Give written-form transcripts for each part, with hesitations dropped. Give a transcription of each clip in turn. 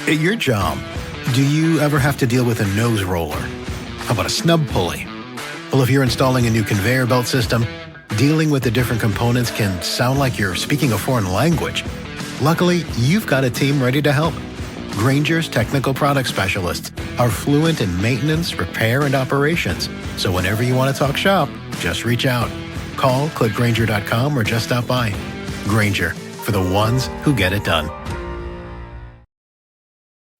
At your job, do you ever have to deal with a nose roller? How about a snub pulley? Well, if you're installing a new conveyor belt system, dealing with the different components can sound like you're speaking a foreign language. Luckily, you've got a team ready to help. Grainger's technical product specialists are fluent in maintenance, repair, and operations. So whenever you want to talk shop, just reach out. Call, click Grainger.com, or just stop by. Grainger, for the ones who get it done.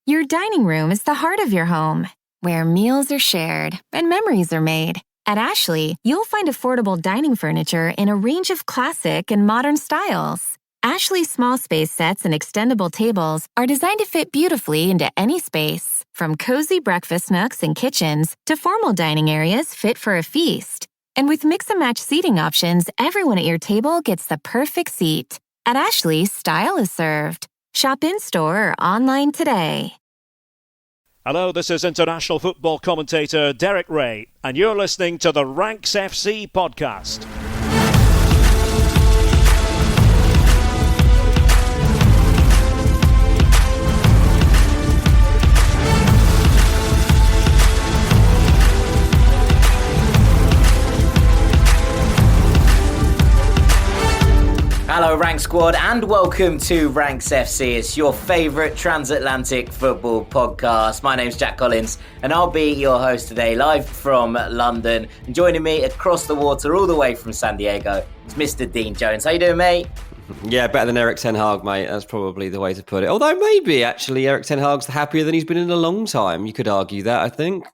Your dining room is the heart of your home, where meals are shared and memories are made. At Ashley, you'll find affordable dining furniture in a range of classic and modern styles. Ashley's small space sets and extendable tables are designed to fit beautifully into any space, from cozy breakfast nooks and kitchens to formal dining areas fit for a feast. And with mix-and-match seating options, everyone at your table gets the perfect seat. At Ashley, style is served. Shop in-store or online today. Hello, this is international football commentator Derek Ray, and you're listening to the Ranks FC podcast. Hello Rank Squad and welcome to Ranks FC. It's your favourite transatlantic football podcast. My name's Jack Collins and I'll be your host today, live from London. And joining me across the water all the way from San Diego, it's Mr. Dean Jones. How you doing, mate? Yeah, better than Erik Ten Hag, mate. That's probably the way to put it. Although maybe actually Erik Ten Hag's happier than he's been in a long time. You could argue that, I think.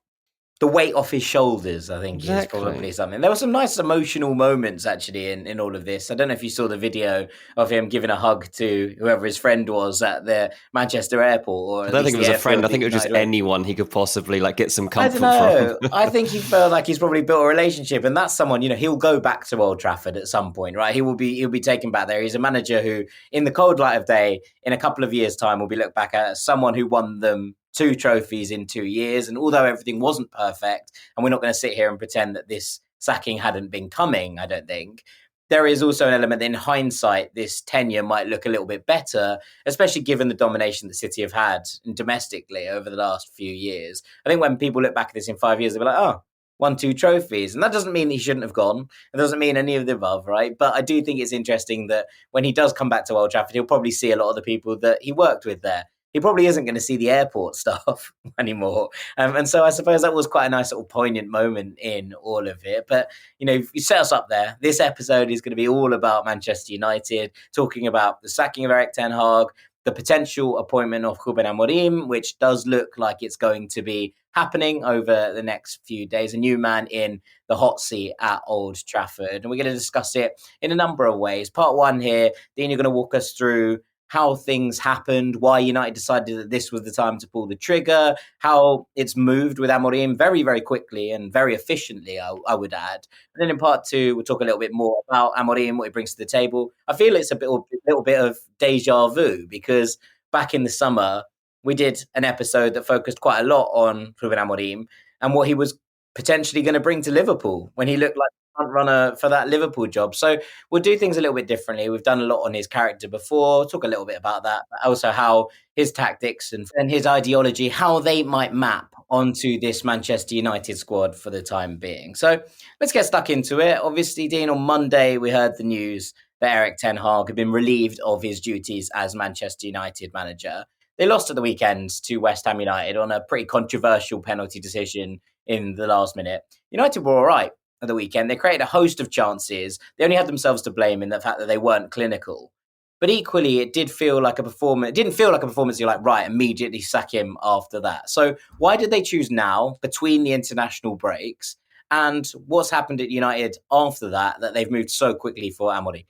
The weight off his shoulders, I think, is probably something. There were some nice emotional moments, actually, in all of this. I don't know if you saw the video of him giving a hug to whoever his friend was at the Manchester airport. Or I don't think it was a friend. I think it was just anyone he could possibly get some comfort I don't know. from. I think he felt like he's probably built a relationship, and that's someone, he'll go back to Old Trafford at some point, right? He'll be taken back there. He's a manager who, in the cold light of day, in a couple of years' time, will be looked back at as someone who won them 2 trophies in 2 years. And although everything wasn't perfect, and we're not going to sit here and pretend that this sacking hadn't been coming, I don't think, there is also an element that in hindsight, this tenure might look a little bit better, especially given the domination that City have had domestically over the last few years. I think when people look back at this in 5 years, they'll be like, oh, won 2 trophies. And that doesn't mean he shouldn't have gone. It doesn't mean any of the above, right? But I do think it's interesting that when he does come back to Old Trafford, he'll probably see a lot of the people that he worked with there. He probably isn't going to see the airport stuff anymore. And so I suppose that was quite a nice little poignant moment in all of it. But, you set us up there. This episode is going to be all about Manchester United, talking about the sacking of Erik Ten Hag, the potential appointment of Ruben Amorim, which does look like it's going to be happening over the next few days. A new man in the hot seat at Old Trafford. And we're going to discuss it in a number of ways. Part 1 here, Dean, you're going to walk us through how things happened, why United decided that this was the time to pull the trigger, how it's moved with Amorim very, very quickly and very efficiently, I would add. And then in part 2, we'll talk a little bit more about Amorim, what he brings to the table. I feel it's a little bit of deja vu because back in the summer, we did an episode that focused quite a lot on Ruben Amorim and what he was potentially going to bring to Liverpool when he looked like front runner for that Liverpool job. So we'll do things a little bit differently. We've done a lot on his character before, talk a little bit about that, but also how his tactics and his ideology, how they might map onto this Manchester United squad for the time being. So let's get stuck into it. Obviously, Dean, on Monday, we heard the news that Erik Ten Hag had been relieved of his duties as Manchester United manager. They lost at the weekend to West Ham United on a pretty controversial penalty decision in the last minute. United were all right at the weekend. They created a host of chances. They only had themselves to blame in the fact that they weren't clinical. But equally, it did feel like a performance. It didn't feel like a performance you're like, right, immediately sack him after that. So why did they choose now, between the international breaks? And what's happened at United after that they've moved so quickly for Amorim?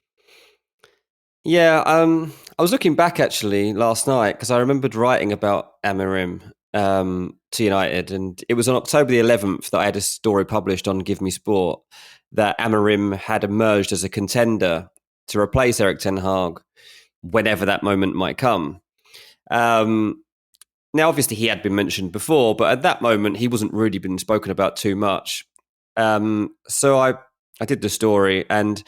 Yeah, I was looking back actually last night because I remembered writing about Amorim to United, and it was on October the 11th that I had a story published on Give Me Sport that Amorim had emerged as a contender to replace Erik Ten Hag whenever that moment might come. Now, obviously, he had been mentioned before, but at that moment, he wasn't really been spoken about too much. So I did the story, and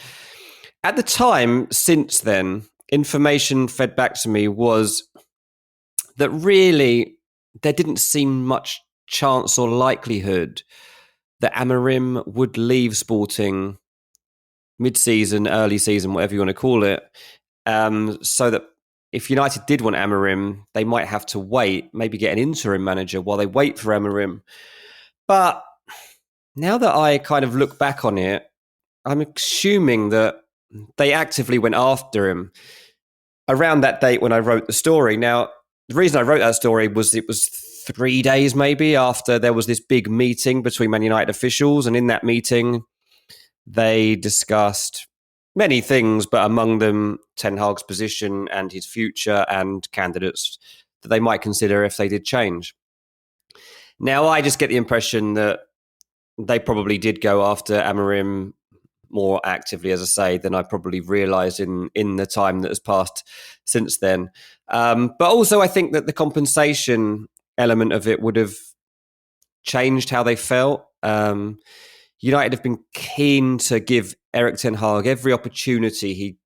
at the time, since then, information fed back to me was that really there didn't seem much chance or likelihood that Amorim would leave Sporting mid-season, early season, whatever you want to call it, so that if United did want Amorim, they might have to wait, maybe get an interim manager while they wait for Amorim. But now that I kind of look back on it, I'm assuming that they actively went after him around that date when I wrote the story. Now, the reason I wrote that story was it was 3 days maybe after there was this big meeting between Man United officials. And in that meeting, they discussed many things, but among them, Ten Hag's position and his future and candidates that they might consider if they did change. Now, I just get the impression that they probably did go after Amorim more actively, as I say, than I probably realised in the time that has passed since then. But also, I think that the compensation element of it would have changed how they felt. United have been keen to give Erik Ten Hag every opportunity he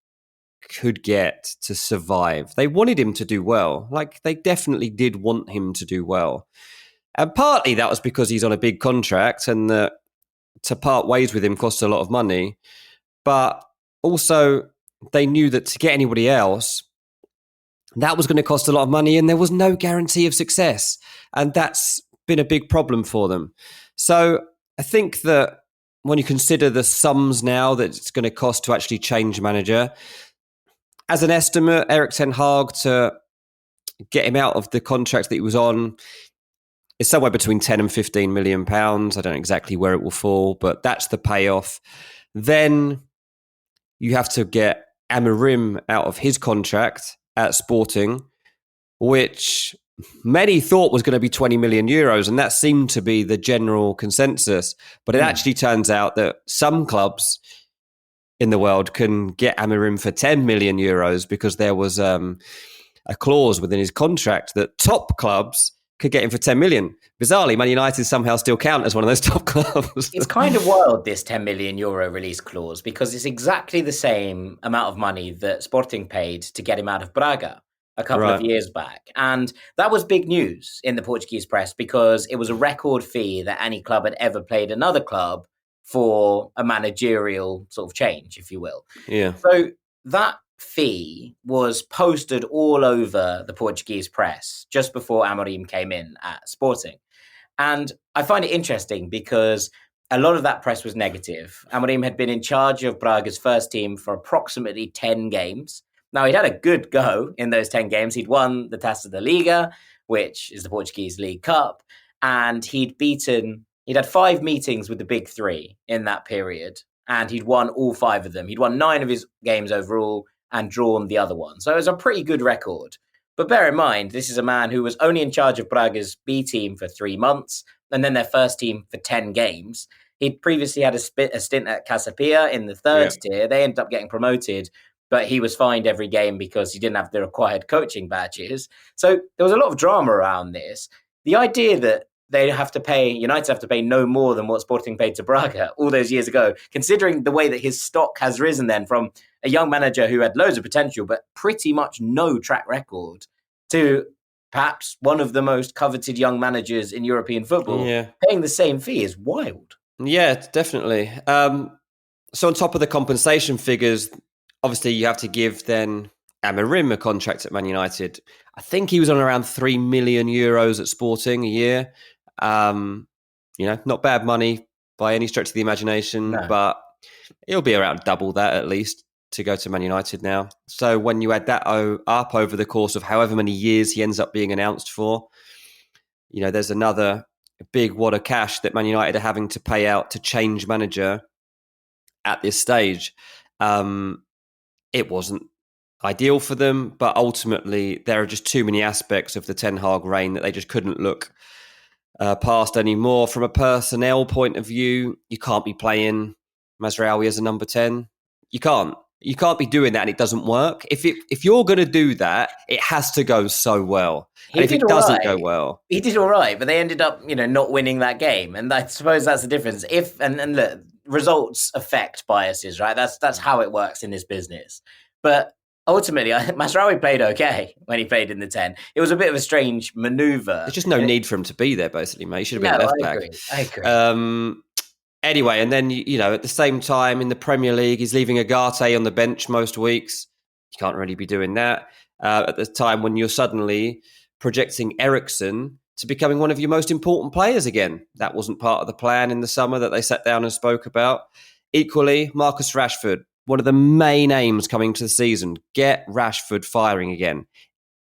could get to survive. They wanted him to do well. Like, they definitely did want him to do well. And partly that was because he's on a big contract and that to part ways with him costs a lot of money. But also they knew that to get anybody else, that was going to cost a lot of money and there was no guarantee of success. And that's been a big problem for them. So I think that when you consider the sums now that it's going to cost to actually change manager, as an estimate, Erik Ten Hag, to get him out of the contract that he was on, is somewhere between 10 and 15 million pounds. I don't know exactly where it will fall, but that's the payoff. Then you have to get Amorim out of his contract at Sporting, which many thought was going to be 20 million euros, and that seemed to be the general consensus. But it actually turns out that some clubs in the world can get Amorim for 10 million euros because there was a clause within his contract that top clubs could get him for 10 million. Bizarrely, Man United somehow still count as one of those top clubs. It's kind of wild, this 10 million euro release clause, because it's exactly the same amount of money that Sporting paid to get him out of Braga a couple of years back. And that was big news in the Portuguese press because it was a record fee that any club had ever paid another club for a managerial sort of change, if you will. Yeah. So that fee was posted all over the Portuguese press just before Amorim came in at Sporting. And I find it interesting because a lot of that press was negative. Amorim had been in charge of Braga's first team for approximately 10 games. Now, he'd had a good go in those 10 games. He'd won the Taça da Liga, which is the Portuguese League Cup, and he'd had 5 meetings with the big three in that period, and he'd won all 5 of them. He'd won 9 of his games overall and drawn the other one. So it was a pretty good record. But bear in mind, this is a man who was only in charge of Braga's B team for 3 months, and then their first team for 10 games. He'd previously had a stint at Casapia in the third tier. They ended up getting promoted, but he was fined every game because he didn't have the required coaching badges. So there was a lot of drama around this. The idea that United have to pay no more than what Sporting paid to Braga all those years ago, considering the way that his stock has risen then from a young manager who had loads of potential, but pretty much no track record, to perhaps one of the most coveted young managers in European football, paying the same fee is wild. Yeah, definitely. So on top of the compensation figures, obviously you have to give then Amorim a contract at Man United. I think he was on around 3 million euros at Sporting a year. Not bad money by any stretch of the imagination, but it'll be around double that at least to go to Man United now. So when you add that up over the course of however many years he ends up being announced for, there's another big wad of cash that Man United are having to pay out to change manager at this stage. It wasn't ideal for them, but ultimately there are just too many aspects of the Ten Hag reign that they just couldn't look past anymore. From a personnel point of view, you can't be playing Mazraoui as a number 10. You can't be doing that and it doesn't work. If you're going to do that, it has to go so well. And if it doesn't go well... He did all right, but they ended up, not winning that game. And I suppose that's the difference. And look, results affect biases, right? That's how it works in this business. But ultimately, Masraoui played okay when he played in the 10. It was a bit of a strange manoeuvre. There's just no need for him to be there, basically, mate. He should have been No, left back. I agree. Anyway, and then, at the same time in the Premier League, he's leaving Agate on the bench most weeks. You can't really be doing that at the time when you're suddenly projecting Eriksen to becoming one of your most important players again. That wasn't part of the plan in the summer that they sat down and spoke about. Equally, Marcus Rashford, one of the main aims coming to the season, get Rashford firing again.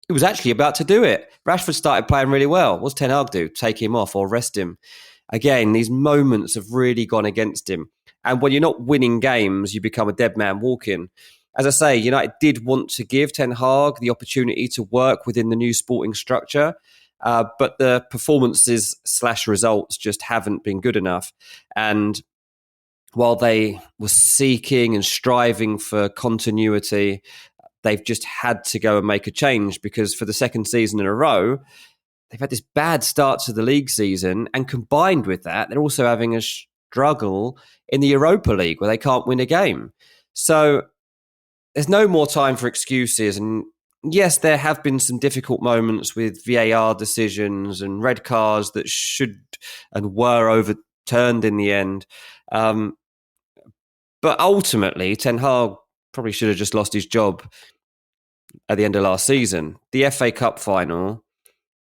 He was actually about to do it. Rashford started playing really well. What's Ten Hag do? Take him off or rest him? Again, these moments have really gone against him. And when you're not winning games, you become a dead man walking. As I say, United did want to give Ten Hag the opportunity to work within the new sporting structure, but the performances / results just haven't been good enough. And while they were seeking and striving for continuity, they've just had to go and make a change because for the second season in a row, they've had this bad start to the league season. And combined with that, they're also having a struggle in the Europa League where they can't win a game. So there's no more time for excuses. And yes, there have been some difficult moments with VAR decisions and red cards that should and were overturned in the end. But ultimately, Ten Hag probably should have just lost his job at the end of last season. The FA Cup final,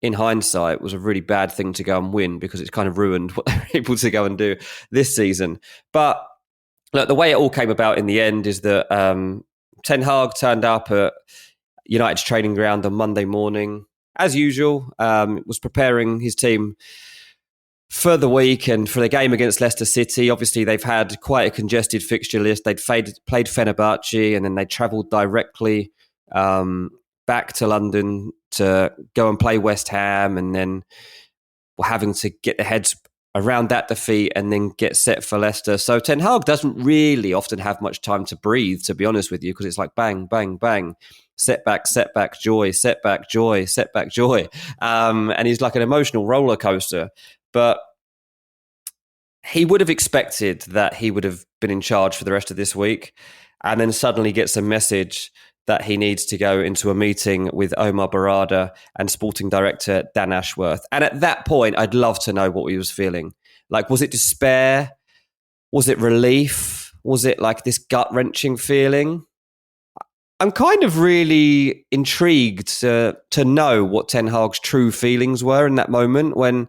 in hindsight, was a really bad thing to go and win because it's kind of ruined what they were able to go and do this season. But look, the way it all came about in the end is that Ten Hag turned up at United's training ground on Monday morning, as usual, was preparing his team for the week and for the game against Leicester City. Obviously, they've had quite a congested fixture list. They'd played Fenerbahce and then they travelled directly back to London to go and play West Ham, and then were having to get their heads around that defeat and then get set for Leicester. So Ten Hag doesn't really often have much time to breathe, to be honest with you, because it's like bang, bang, bang. Setback, joy, setback, joy, setback, joy. And he's like an emotional roller coaster. But he would have expected that he would have been in charge for the rest of this week and then suddenly gets a message that he needs to go into a meeting with Omar Barada and sporting director Dan Ashworth. And at that point, I'd love to know what he was feeling. Like, was it despair? Was it relief? Was it like this gut-wrenching feeling? I'm kind of really intrigued to know what Ten Hag's true feelings were in that moment when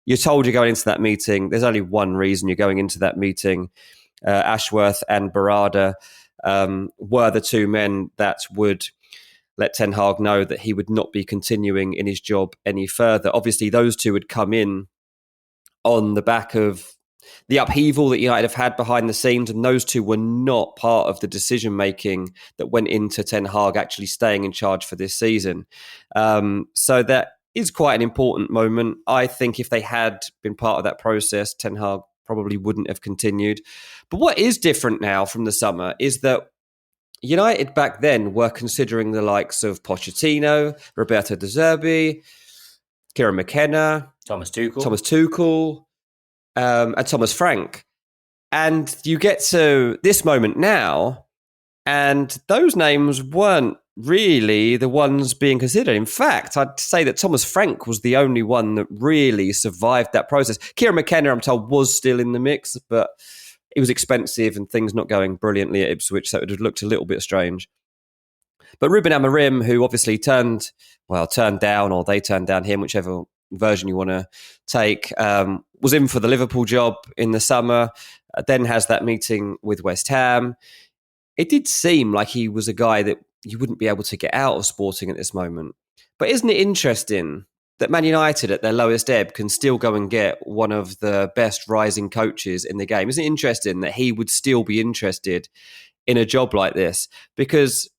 you're told you're going into that meeting. There's only one reason you're going into that meeting. Ashworth and Barada were the two men that would let Ten Hag know that he would not be continuing in his job any further. Obviously, those two had come in on the back of the upheaval that United have had behind the scenes, and those two were not part of the decision-making that went into Ten Hag actually staying in charge for this season. So that is quite an important moment. I think if they had been part of that process, Ten Hag probably wouldn't have continued. But what is different now from the summer is that United back then were considering the likes of Pochettino, Roberto De Zerbi, Kieran McKenna, Thomas Tuchel, and Thomas Frank. And you get to this moment now, and those names weren't really the ones being considered. In fact, I'd say that Thomas Frank was the only one that really survived that process. Kieran McKenna, I'm told, was still in the mix, but it was expensive and things not going brilliantly at Ipswich, so it had looked a little bit strange. But Ruben Amorim, who obviously turned down, or they turned down him, whichever version you want to take, was in for the Liverpool job in the summer, then has that meeting with West Ham. It did seem like he was a guy that you wouldn't be able to get out of Sporting at this moment. But isn't it interesting that Man United at their lowest ebb can still go and get one of the best rising coaches in the game? Isn't it interesting that he would still be interested in a job like this? Because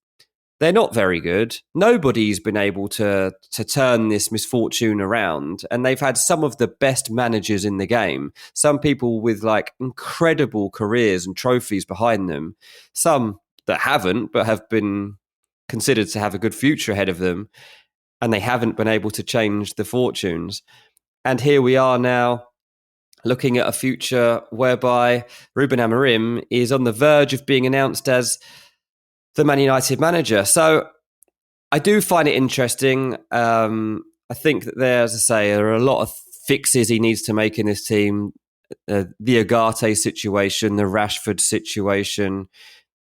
they're not very good. Nobody's been able to turn this misfortune around. And they've had some of the best managers in the game. Some people with like incredible careers and trophies behind them. Some that haven't, but have been considered to have a good future ahead of them. And they haven't been able to change the fortunes. And here we are now looking at a future whereby Ruben Amorim is on the verge of being announced as the Man United manager. So I do find it interesting. I think that as I say, there are a lot of fixes he needs to make in this team. The Agate situation, the Rashford situation,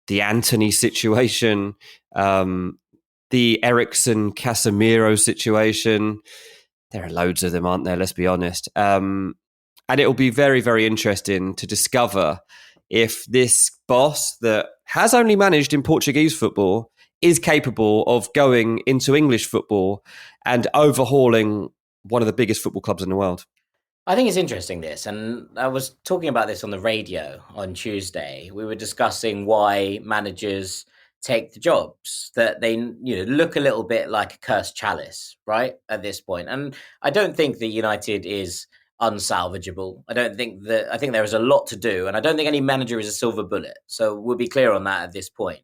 the Anthony situation, the Eriksson Casemiro situation. There are loads of them, aren't there? Let's be honest. And it will be very, very interesting to discover if this boss that has only managed in Portuguese football is capable of going into English football and overhauling one of the biggest football clubs in the world. I think it's interesting, this, and I was talking about this on the radio on Tuesday. We were discussing why managers take the jobs, that they look a little bit like a cursed chalice, right, at this point. And I don't think that United is unsalvageable. I think there is a lot to do, and I don't think any manager is a silver bullet. So we'll be clear on that at this point.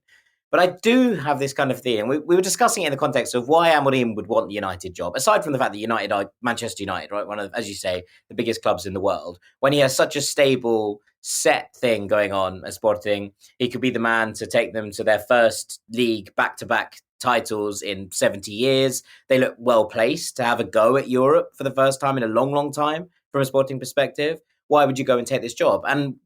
But I do have this kind of thing, and we were discussing it in the context of why Amorim would want the United job, aside from the fact that United are Manchester United, right? One of, as you say, the biggest clubs in the world. When he has such a stable, set thing going on at Sporting, he could be the man to take them to their first league back-to-back titles in 70 years. They look well-placed to have a go at Europe for the first time in a long, long time from a Sporting perspective. Why would you go and take this job? And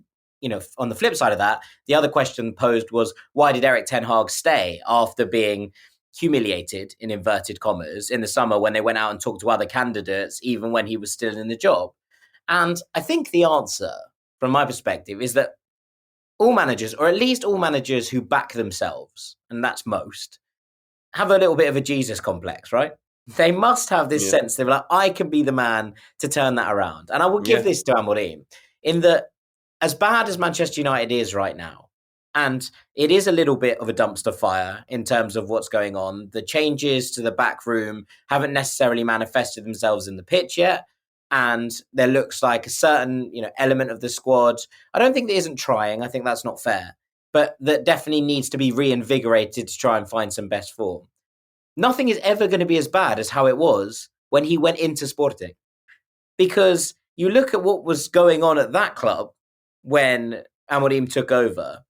on the flip side of that, the other question posed was, why did Erik Ten Hag stay after being humiliated, in inverted commas, in the summer when they went out and talked to other candidates, even when he was still in the job? And I think the answer, from my perspective, is that all managers, or at least all managers who back themselves, and that's most, have a little bit of a Jesus complex, right? They must have this sense, they're like, I can be the man to turn that around. And I will give this to Amorim, in that, as bad as Manchester United is right now, and it is a little bit of a dumpster fire in terms of what's going on, the changes to the backroom haven't necessarily manifested themselves in the pitch yet, and there looks like a certain element of the squad, I don't think that isn't trying, I think that's not fair, but that definitely needs to be reinvigorated to try and find some best form. Nothing is ever going to be as bad as how it was when he went into Sporting. Because you look at what was going on at that club when Amorim took over,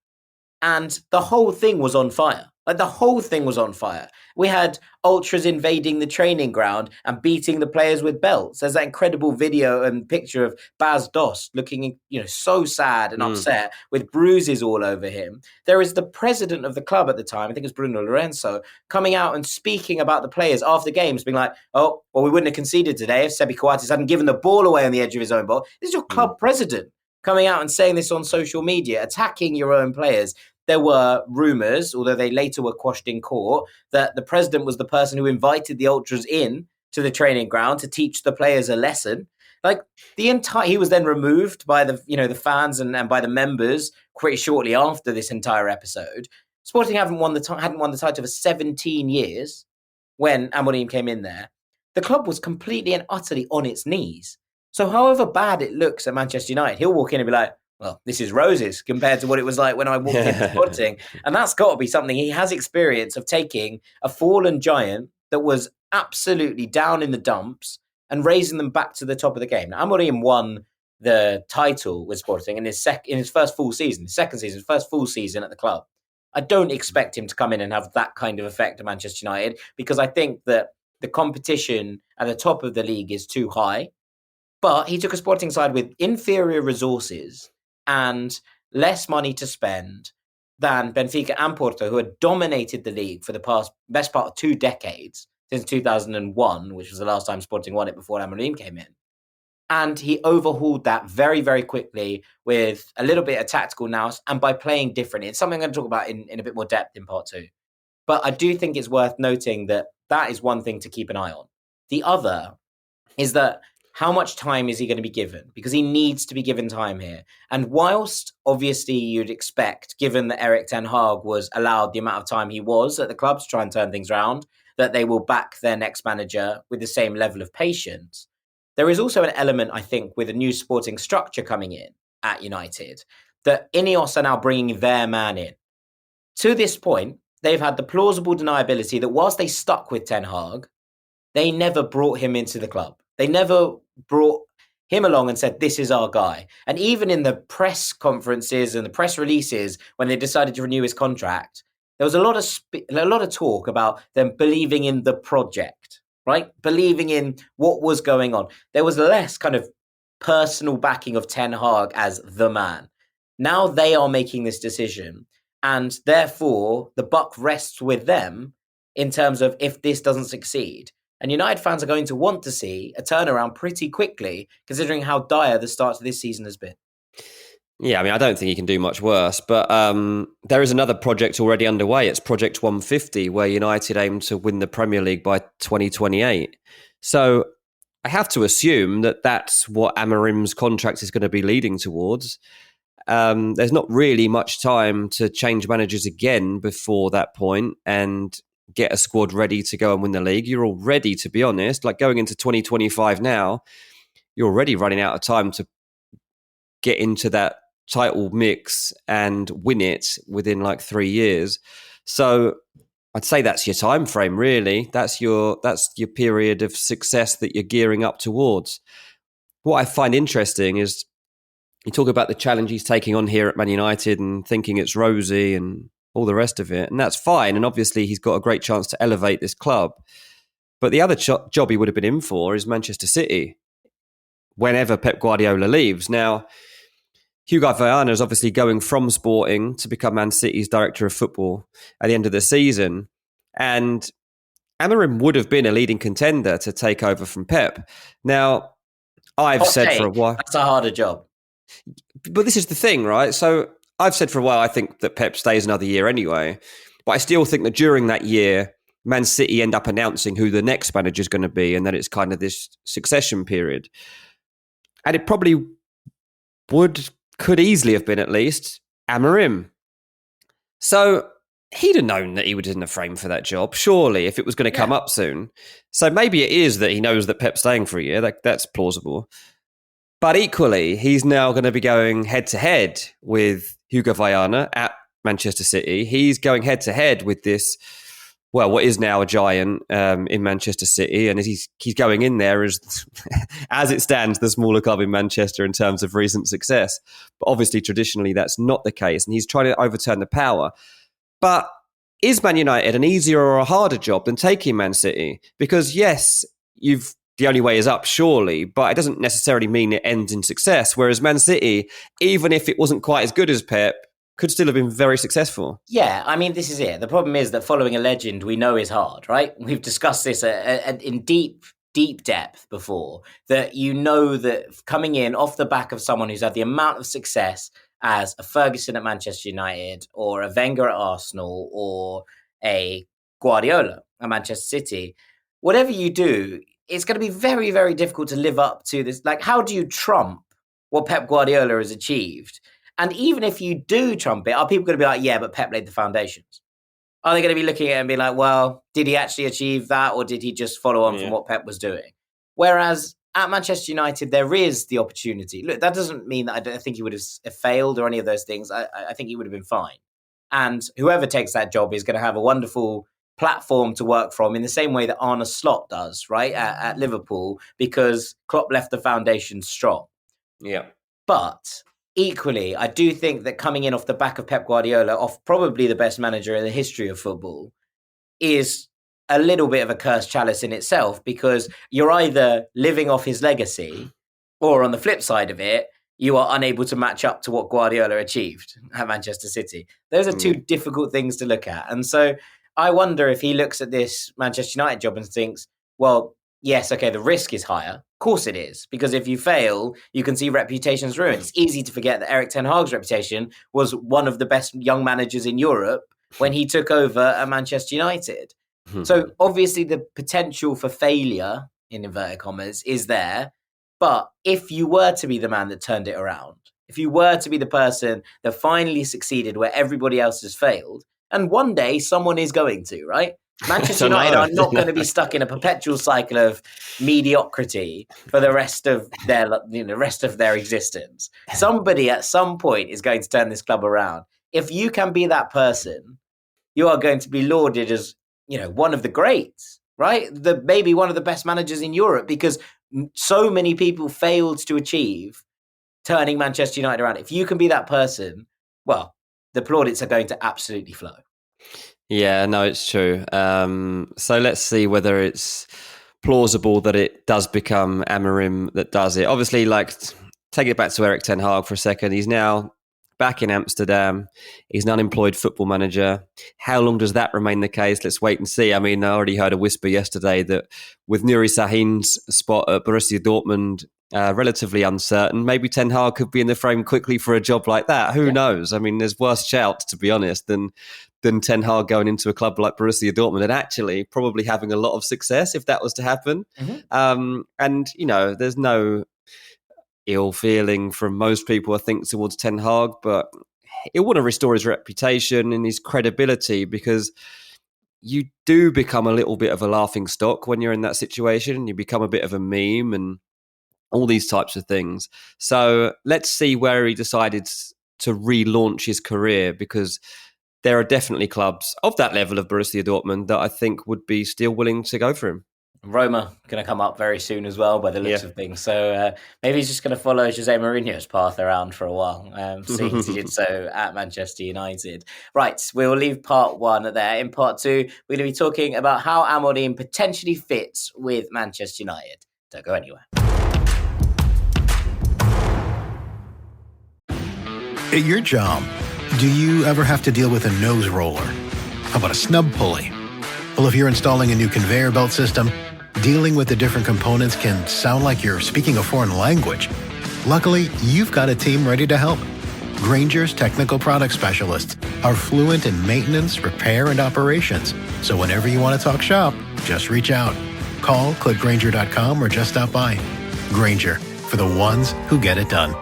and the whole thing was on fire. Like, the whole thing was on fire. We had ultras invading the training ground and beating the players with belts. There's that incredible video and picture of Bas Dost looking, so sad and upset with bruises all over him. There is the president of the club at the time, I think it's Bruno Lorenzo, coming out and speaking about the players after games, being like, oh, well, we wouldn't have conceded today if Sebi Coates hadn't given the ball away on the edge of his own ball. This is your club president coming out and saying this on social media, attacking your own players. There were rumours, although they later were quashed in court, that the president was the person who invited the ultras in to the training ground to teach the players a lesson. Like, he was then removed by the the fans and by the members pretty shortly after this entire episode. Sporting hadn't won the title for 17 years when Amorim came in there. The club was completely and utterly on its knees. So however bad it looks at Manchester United, he'll walk in and be like, well, this is roses compared to what it was like when I walked into Sporting. And that's got to be something. He has experience of taking a fallen giant that was absolutely down in the dumps and raising them back to the top of the game. Now, Amorim won the title with Sporting in his first full season, his first full season at the club. I don't expect him to come in and have that kind of effect at Manchester United, because I think that the competition at the top of the league is too high. But he took a Sporting side with inferior resources and less money to spend than Benfica and Porto, who had dominated the league for the best part of 2 decades, since 2001, which was the last time Sporting won it before Amorim came in. And he overhauled that very, very quickly with a little bit of tactical nous and by playing differently. It's something I'm going to talk about in a bit more depth in part 2. But I do think it's worth noting that is one thing to keep an eye on. The other is that how much time is he going to be given? Because he needs to be given time here. And whilst obviously you'd expect, given that Erik Ten Hag was allowed the amount of time he was at the club to try and turn things around, that they will back their next manager with the same level of patience. There is also an element, I think, with a new Sporting structure coming in at United, that Ineos are now bringing their man in. To this point, they've had the plausible deniability that whilst they stuck with Ten Hag, they never brought him into the club. They never brought him along and said, this is our guy. And even in the press conferences and the press releases, when they decided to renew his contract, there was a lot of talk about them believing in the project, right? Believing in what was going on. There was less kind of personal backing of Ten Hag as the man. Now they are making this decision, and therefore the buck rests with them in terms of if this doesn't succeed. And United fans are going to want to see a turnaround pretty quickly, considering how dire the start of this season has been. Yeah, I mean, I don't think he can do much worse, but there is another project already underway. It's Project 150, where United aim to win the Premier League by 2028. So I have to assume that that's what Amorim's contract is going to be leading towards. There's not really much time to change managers again before that point and get a squad ready to go and win the league. You're already, to be honest, like going into 2025 now, you're already running out of time to get into that title mix and win it within like 3 years. So I'd say that's your time frame, really. That's your period of success that you're gearing up towards. What I find interesting is you talk about the challenge he's taking on here at Man United and thinking it's rosy and all the rest of it. And that's fine. And obviously he's got a great chance to elevate this club. But the other job he would have been in for is Manchester City whenever Pep Guardiola leaves. Now, Hugo Viana is obviously going from Sporting to become Man City's director of football at the end of the season. And Amorim would have been a leading contender to take over from Pep. Now, I've said for a while... That's a harder job. But this is the thing, right? So I've said for a while, I think that Pep stays another year anyway. But I still think that during that year, Man City end up announcing who the next manager is going to be and that it's kind of this succession period. And it probably could easily have been at least Amorim. So he'd have known that he was in the frame for that job, surely, if it was going to come up soon. So maybe it is that he knows that Pep's staying for a year. That's plausible. But equally, he's now going to be going head-to-head with Hugo Viana at Manchester City. He's going head-to-head with this, well, what is now a giant in Manchester City. And he's going in there as it stands, the smaller club in Manchester in terms of recent success. But obviously, traditionally, that's not the case. And he's trying to overturn the power. But is Man United an easier or a harder job than taking Man City? Because yes, the only way is up, surely, but it doesn't necessarily mean it ends in success. Whereas Man City, even if it wasn't quite as good as Pep, could still have been very successful. Yeah, I mean, this is it. The problem is that following a legend we know is hard, right? We've discussed this in deep depth before, that you know that coming in off the back of someone who's had the amount of success as a Ferguson at Manchester United or a Wenger at Arsenal or a Guardiola at Manchester City, whatever you do, it's going to be very, very difficult to live up to this. Like, how do you trump what Pep Guardiola has achieved? And even if you do trump it, are people going to be like, yeah, but Pep laid the foundations? Are they going to be looking at it and be like, well, did he actually achieve that? Or did he just follow on from what Pep was doing? Whereas at Manchester United, there is the opportunity. Look, that doesn't mean that I don't think he would have failed or any of those things. I think he would have been fine. And whoever takes that job is going to have a wonderful platform to work from in the same way that Arne Slot does, right, at Liverpool, because Klopp left the foundation strong. Yeah. But equally, I do think that coming in off the back of Pep Guardiola, off probably the best manager in the history of football, is a little bit of a cursed chalice in itself, because you're either living off his legacy or on the flip side of it, you are unable to match up to what Guardiola achieved at Manchester City. Those are two difficult things to look at. And so I wonder if he looks at this Manchester United job and thinks, well, yes, okay, the risk is higher. Of course it is, because if you fail, you can see reputations ruined. It's easy to forget that Erik Ten Hag's reputation was one of the best young managers in Europe when he took over at Manchester United. So obviously the potential for failure, in inverted commas, is there. But if you were to be the man that turned it around, if you were to be the person that finally succeeded where everybody else has failed, and one day someone is going to, right? Manchester United are not going to be stuck in a perpetual cycle of mediocrity for the rest of their existence. Somebody at some point is going to turn this club around. If you can be that person, you are going to be lauded as, one of the greats, right? Maybe one of the best managers in Europe, because so many people failed to achieve turning Manchester United around. If you can be that person, well, the plaudits are going to absolutely flow. Yeah, no, it's true. So let's see whether it's plausible that it does become Amorim that does it. Obviously, take it back to Erik Ten Hag for a second. He's now back in Amsterdam. He's an unemployed football manager. How long does that remain the case? Let's wait and see. I mean, I already heard a whisper yesterday that with Nuri Sahin's spot at Borussia Dortmund relatively uncertain, maybe Ten Hag could be in the frame quickly for a job like that. Who knows? I mean, there's worse shouts, to be honest, than Ten Hag going into a club like Borussia Dortmund and actually probably having a lot of success if that was to happen. And, there's no ill feeling from most people, I think, towards Ten Hag, but it want to restore his reputation and his credibility, because you do become a little bit of a laughing stock when you're in that situation. You become a bit of a meme and all these types of things. So let's see where he decided to relaunch his career, because there are definitely clubs of that level of Borussia Dortmund that I think would be still willing to go for him. Roma going to come up very soon as well, by the looks of things. So maybe he's just going to follow Jose Mourinho's path around for a while, seeing as he did so at Manchester United. Right, we'll leave part one there. In part two, we're going to be talking about how Amorim potentially fits with Manchester United. Don't go anywhere. At your job, do you ever have to deal with a nose roller? How about a snub pulley? Well, if you're installing a new conveyor belt system, dealing with the different components can sound like you're speaking a foreign language. Luckily, you've got a team ready to help. Grainger's technical product specialists are fluent in maintenance, repair, and operations. So whenever you want to talk shop, just reach out. Call, click Grainger.com, or just stop by. Grainger, for the ones who get it done.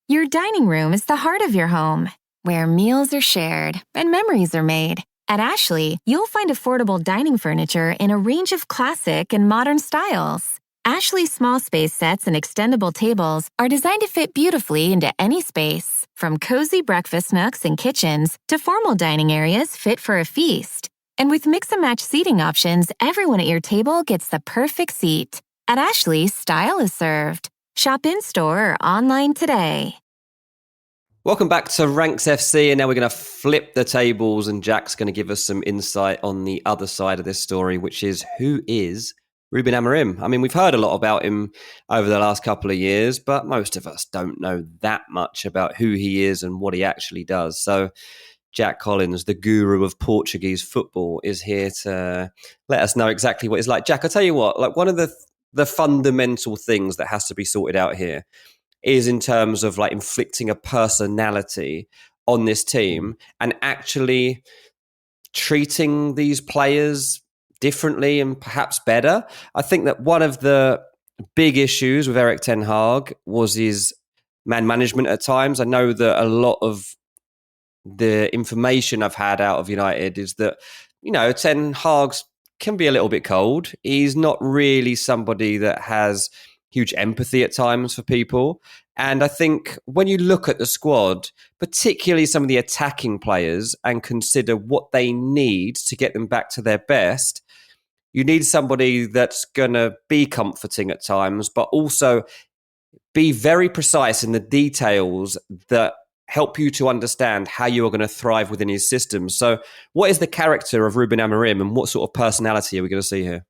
Your dining room is the heart of your home, where meals are shared and memories are made. At Ashley, you'll find affordable dining furniture in a range of classic and modern styles. Ashley small space sets and extendable tables are designed to fit beautifully into any space, from cozy breakfast nooks and kitchens to formal dining areas fit for a feast. And with mix-and-match seating options, everyone at your table gets the perfect seat. At Ashley, style is served. Shop in-store or online today. Welcome back to Ranks FC, and now we're going to flip the tables, and Jack's going to give us some insight on the other side of this story, which is, who is Ruben Amorim? I mean, we've heard a lot about him over the last couple of years, but most of us don't know that much about who he is and what he actually does. So Jack Collins, the guru of Portuguese football, is here to let us know exactly what it's like. Jack, I'll tell you what, one of the fundamental things that has to be sorted out here is in terms of inflicting a personality on this team and actually treating these players differently and perhaps better. I think that one of the big issues with Erik Ten Hag was his man management at times. I know that a lot of the information I've had out of United is that, Ten Hag can be a little bit cold. He's not really somebody that has huge empathy at times for people. And I think when you look at the squad, particularly some of the attacking players, and consider what they need to get them back to their best, you need somebody that's going to be comforting at times, but also be very precise in the details that help you to understand how you are going to thrive within his system. So what is the character of Ruben Amorim, and what sort of personality are we going to see here?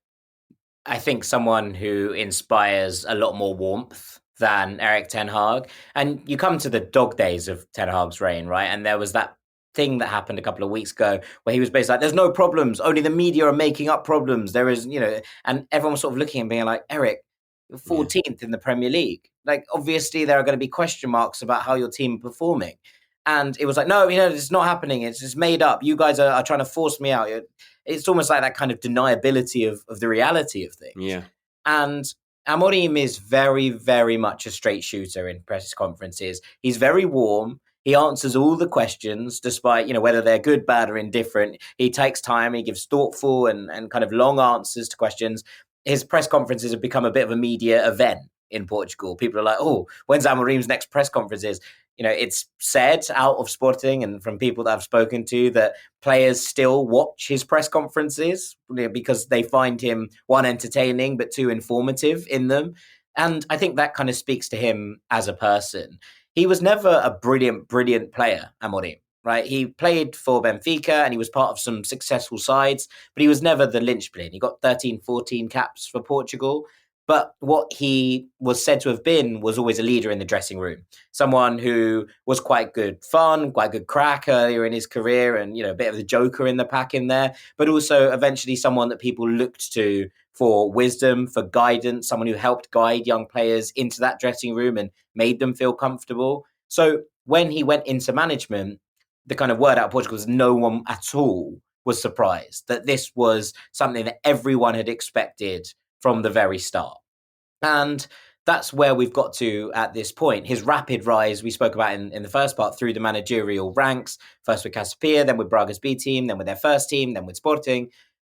I think someone who inspires a lot more warmth than Erik Ten Hag. And you come to the dog days of Ten Hag's reign, right? And there was that thing that happened a couple of weeks ago where he was basically like, there's no problems. Only the media are making up problems. There is, and everyone was sort of looking and being like, Erik, you're 14th in the Premier League. Obviously there are going to be question marks about how your team are performing. And it was like, no, it's not happening. It's just made up. You guys are trying to force me out. It's almost like that kind of deniability of the reality of things. Yeah. And Amorim is very, very much a straight shooter in press conferences. He's very warm. He answers all the questions, despite, whether they're good, bad, or indifferent. He takes time. He gives thoughtful and kind of long answers to questions. His press conferences have become a bit of a media event in Portugal. People are like, oh, when's Amorim's next press conference is? It's said out of Sporting and from people that I've spoken to that players still watch his press conferences because they find him, one, entertaining, but two, informative in them. And I think that kind of speaks to him as a person. He was never a brilliant player, Amorim. right? He played for Benfica and he was part of some successful sides, but he was never the linchpin. He got 13, 14 caps for Portugal. But what he was said to have been was always a leader in the dressing room, someone who was quite good fun, quite good crack earlier in his career, and a bit of the joker in the pack in there, but also eventually someone that people looked to for wisdom, for guidance, someone who helped guide young players into that dressing room and made them feel comfortable. So when he went into management, the kind of word out of Portugal was no one at all was surprised that this was something that everyone had expected from the very start. And that's where we've got to at this point. His rapid rise, we spoke about in the first part, through the managerial ranks, first with Casapia, then with Braga's B team, then with their first team, then with Sporting,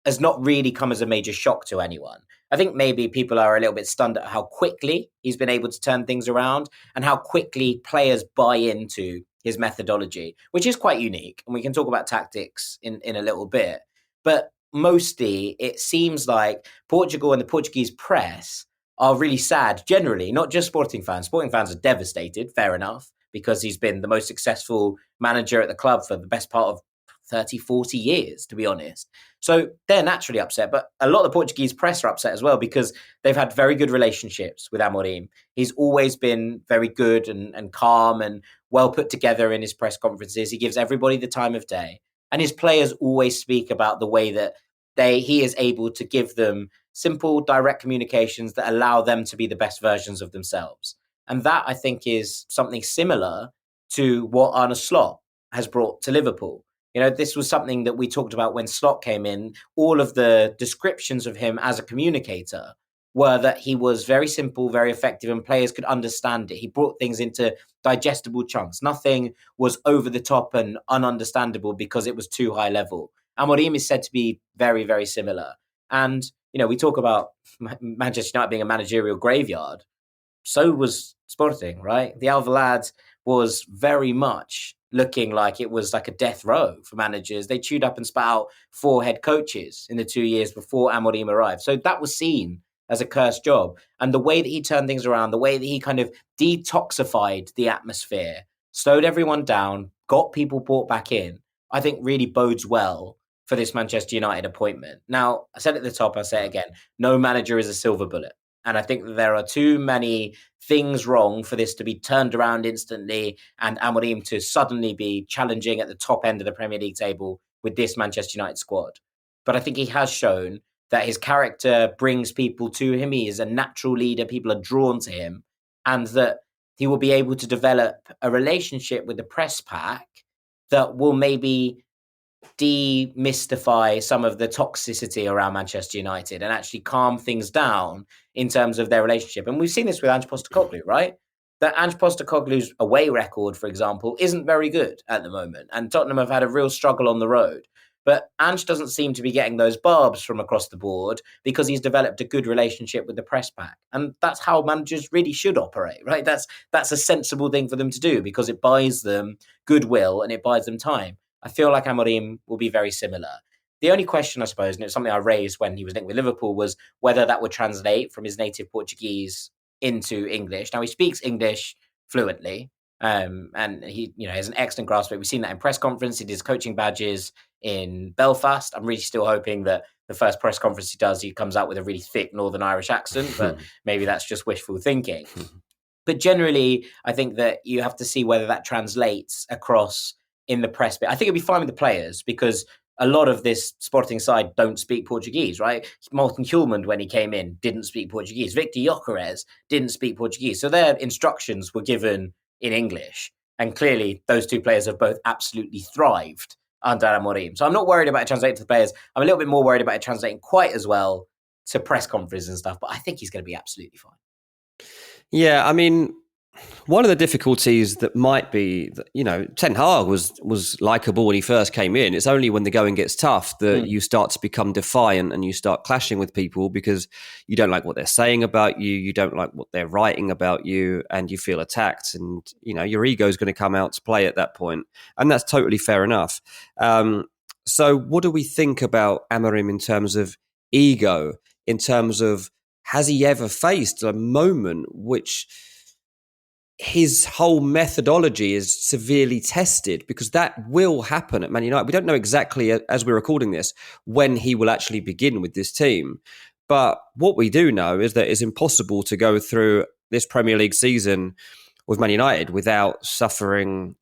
has not really come as a major shock to anyone. I think maybe people are a little bit stunned at how quickly he's been able to turn things around and how quickly players buy into his methodology, which is quite unique. And we can talk about tactics in a little bit. But mostly it seems like Portugal and the Portuguese press are really sad generally, not just Sporting fans. Sporting fans are devastated, fair enough, because he's been the most successful manager at the club for the best part of 30, 40 years, to be honest. So they're naturally upset, but a lot of the Portuguese press are upset as well because they've had very good relationships with Amorim. He's always been very good and calm and well put together in his press conferences. He gives everybody the time of day. And his players always speak about the way that he is able to give them simple, direct communications that allow them to be the best versions of themselves. And that, I think, is something similar to what Arne Slot has brought to Liverpool. This was something that we talked about when Slot came in. All of the descriptions of him as a communicator were that he was very simple, very effective, and players could understand it. He brought things into digestible chunks. Nothing was over the top and ununderstandable because it was too high level. Amorim is said to be very, very similar. And, we talk about Manchester United being a managerial graveyard. So was Sporting, right? The Alvalade was very much looking like it was like a death row for managers. They chewed up and spat out 4 head coaches in the 2 years before Amorim arrived. So that was seen as a cursed job. And the way that he turned things around, the way that he kind of detoxified the atmosphere, slowed everyone down, got people brought back in, I think really bodes well for this Manchester United appointment. Now, I said at the top, I'll say it again, no manager is a silver bullet. And I think that there are too many things wrong for this to be turned around instantly and Amorim to suddenly be challenging at the top end of the Premier League table with this Manchester United squad. But I think he has shown that his character brings people to him. He is a natural leader. People are drawn to him. And that he will be able to develop a relationship with the press pack that will maybe demystify some of the toxicity around Manchester United and actually calm things down in terms of their relationship. And we've seen this with Ange Postecoglou, right? That Ange Postecoglou's away record, for example, isn't very good at the moment. And Tottenham have had a real struggle on the road. But Ange doesn't seem to be getting those barbs from across the board because he's developed a good relationship with the press pack. And that's how managers really should operate, right? That's a sensible thing for them to do because it buys them goodwill and it buys them time. I feel like Amorim will be very similar. The only question, I suppose, and it's something I raised when he was linked with Liverpool, was whether that would translate from his native Portuguese into English. Now, he speaks English fluently, and he has an excellent grasp of it. We've seen that in press conference. He did his coaching badges in Belfast. I'm really still hoping that the first press conference he does, he comes out with a really thick Northern Irish accent, but maybe that's just wishful thinking. But generally, I think that you have to see whether that translates across in the press bit. I think it'd be fine with the players because a lot of this Sporting side don't speak Portuguese, right? Martin Hjulmand, when he came in, didn't speak Portuguese. Victor Gyökeres didn't speak Portuguese. So their instructions were given in English. And clearly, those two players have both absolutely thrived under Amorim. So I'm not worried about it translating to the players. I'm a little bit more worried about it translating quite as well to press conferences and stuff. But I think he's going to be absolutely fine. Yeah, I mean, one of the difficulties that might be that, Ten Hag was likable when he first came in. It's only when the going gets tough that you start to become defiant and you start clashing with people because you don't like what they're saying about you, you don't like what they're writing about you, and you feel attacked. And, your ego is going to come out to play at that point. And that's totally fair enough. So what do we think about Amorim in terms of ego, in terms of has he ever faced a moment which his whole methodology is severely tested, because that will happen at Man United. We don't know exactly, as we're recording this, when he will actually begin with this team. But what we do know is that it's impossible to go through this Premier League season with Man United without suffering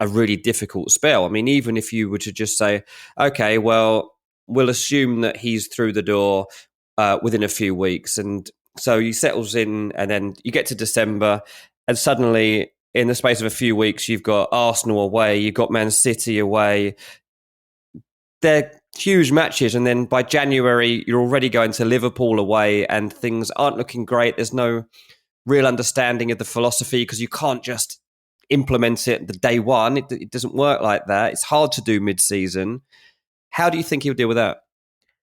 a really difficult spell. I mean, even if you were to just say, okay, well, we'll assume that he's through the door within a few weeks. And so he settles in, and then you get to December, and suddenly in the space of a few weeks, you've got Arsenal away, you've got Man City away. They're huge matches. And then by January, you're already going to Liverpool away, and things aren't looking great. There's no real understanding of the philosophy, because you can't just implement it the day one. It doesn't work like that. It's hard to do mid-season. How do you think he'll deal with that?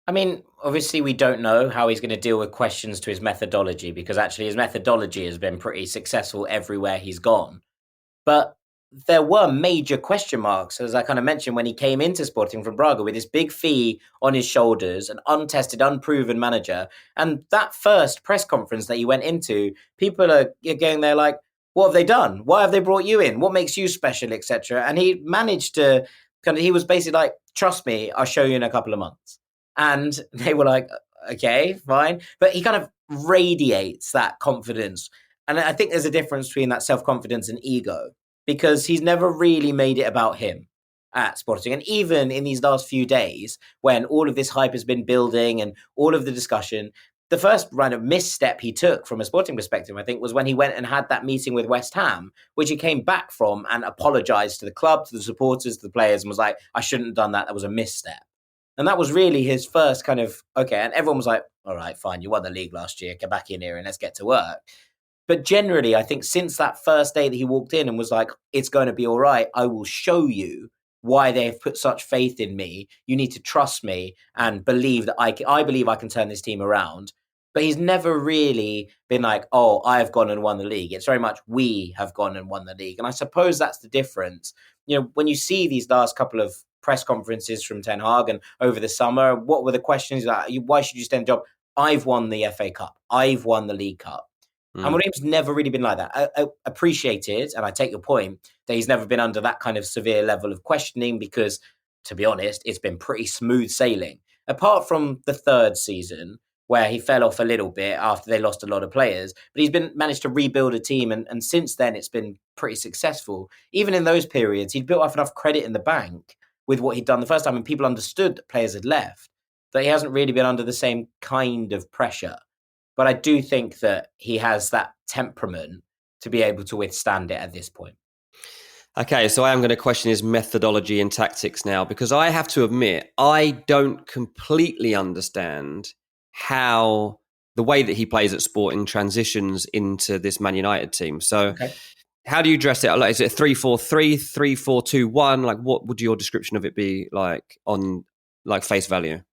I mean, obviously, we don't know how he's going to deal with questions to his methodology, because actually his methodology has been pretty successful everywhere he's gone. But there were major question marks, as I kind of mentioned, when he came into Sporting from Braga with this big fee on his shoulders, an untested, unproven manager. And that first press conference that he went into, people are going there like, what have they done? Why have they brought you in? What makes you special, etc.? And he managed to he was basically like, trust me, I'll show you in a couple of months. And they were like, okay, fine. But he kind of radiates that confidence. And I think there's a difference between that self-confidence and ego, because he's never really made it about him at Sporting. And even in these last few days, when all of this hype has been building and all of the discussion, the first kind of misstep he took from a Sporting perspective, I think, was when he went and had that meeting with West Ham, which he came back from and apologized to the club, to the supporters, to the players, and was like, I shouldn't have done that. That was a misstep. And that was really his first kind of, okay. And everyone was like, all right, fine. You won the league last year. Get back in here and let's get to work. But generally, I think since that first day that he walked in and was like, it's going to be all right, I will show you why they've put such faith in me. You need to trust me and believe that I believe I can turn this team around. But he's never really been like, oh, I've gone and won the league. It's very much, we have gone and won the league. And I suppose that's the difference. You know, when you see these last couple of press conferences from Ten Hag and over the summer, what were the questions? Like, why should you stay in the job? I've won the FA Cup. I've won the League Cup. Amorim's never really been like that. I appreciate it, and I take your point, that he's never been under that kind of severe level of questioning, because, to be honest, it's been pretty smooth sailing. Apart from the third season, where he fell off a little bit after they lost a lot of players, but he's managed to rebuild a team, and since then it's been pretty successful. Even in those periods, he'd built up enough credit in the bank with what he'd done the first time, and people understood that players had left, that he hasn't really been under the same kind of pressure. But I do think that he has that temperament to be able to withstand it at this point. Okay, so I am going to question his methodology and tactics now, because I have to admit, I don't completely understand how the way that he plays at Sporting transitions into this Man United team. So how do you dress it? Like, is it 3-4-3, 3-4-2-1? Like, what would your description of it be like on like face value?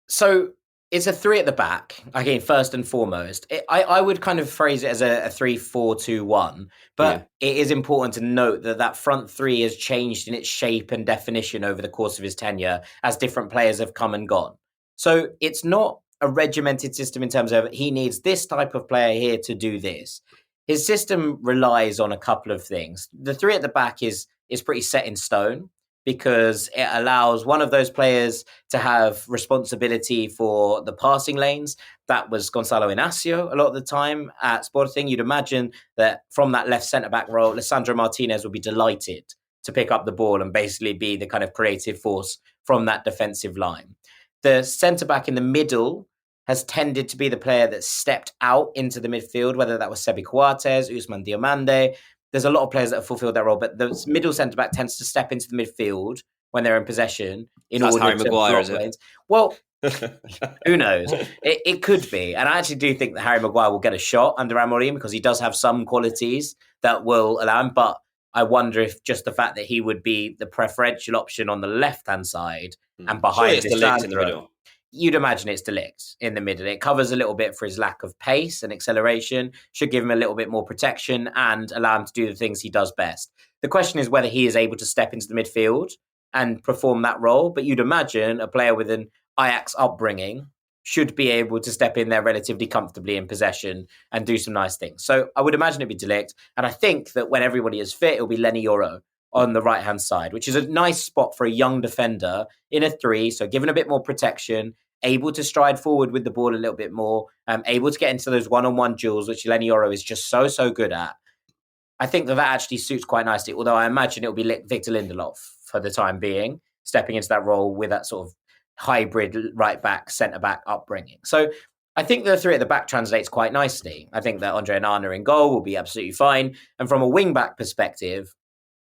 So it's a three at the back, again, first and foremost. I would kind of phrase it as a 3-4-2-1, but it is important to note that that front three has changed in its shape and definition over the course of his tenure as different players have come and gone. So it's not a regimented system in terms of he needs this type of player here to do this. His system relies on a couple of things. The three at the back is pretty set in stone, because it allows one of those players to have responsibility for the passing lanes. That was Gonzalo Inacio a lot of the time at Sporting. You'd imagine that from that left centre-back role, Lisandro Martinez would be delighted to pick up the ball and basically be the kind of creative force from that defensive line. The centre-back in the middle has tended to be the player that stepped out into the midfield, whether that was Sebi Coates, Usman Diomande. There's a lot of players that have fulfilled that role, but the middle centre-back tends to step into the midfield when they're in possession in order Harry to Maguire, block lanes. Well, who knows? It could be. And I actually do think that Harry Maguire will get a shot under Amorim, because he does have some qualities that will allow him. But I wonder if just the fact that he would be the preferential option on the left-hand side and behind the legs in the middle. You'd imagine it's De Ligt in the middle. It covers a little bit for his lack of pace and acceleration, should give him a little bit more protection and allow him to do the things he does best. The question is whether he is able to step into the midfield and perform that role. But you'd imagine a player with an Ajax upbringing should be able to step in there relatively comfortably in possession and do some nice things. So I would imagine it'd be De Ligt. And I think that when everybody is fit, it'll be Lenny Yoro on the right-hand side, which is a nice spot for a young defender in a 3. So given a bit more protection, able to stride forward with the ball a little bit more, able to get into those one-on-one duels, which Lenny Yoro is just so good at. I think that actually suits quite nicely, although I imagine it'll be Victor Lindelof for the time being, stepping into that role with that sort of hybrid right-back, centre-back upbringing. So I think the 3 at the back translates quite nicely. I think that Andre Onana in goal will be absolutely fine. And from a wing-back perspective,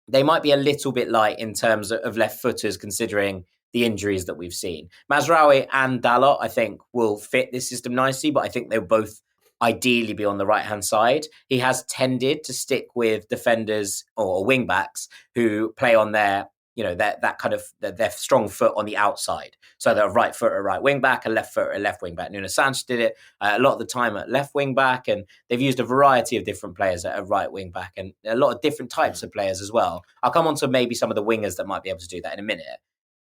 they might be a little bit light in terms of left footers, considering the injuries that we've seen. Mazraoui and Dalot, I think, will fit this system nicely, but I think they'll both ideally be on the right-hand side. He has tended to stick with defenders or wing-backs who play on their, that kind of their strong foot on the outside. So they're a right foot at right wing-back, a left foot at left wing-back. Nuno Santos did it a lot of the time at left wing-back, and they've used a variety of different players at a right wing-back and a lot of different types of players as well. I'll come on to maybe some of the wingers that might be able to do that in a minute.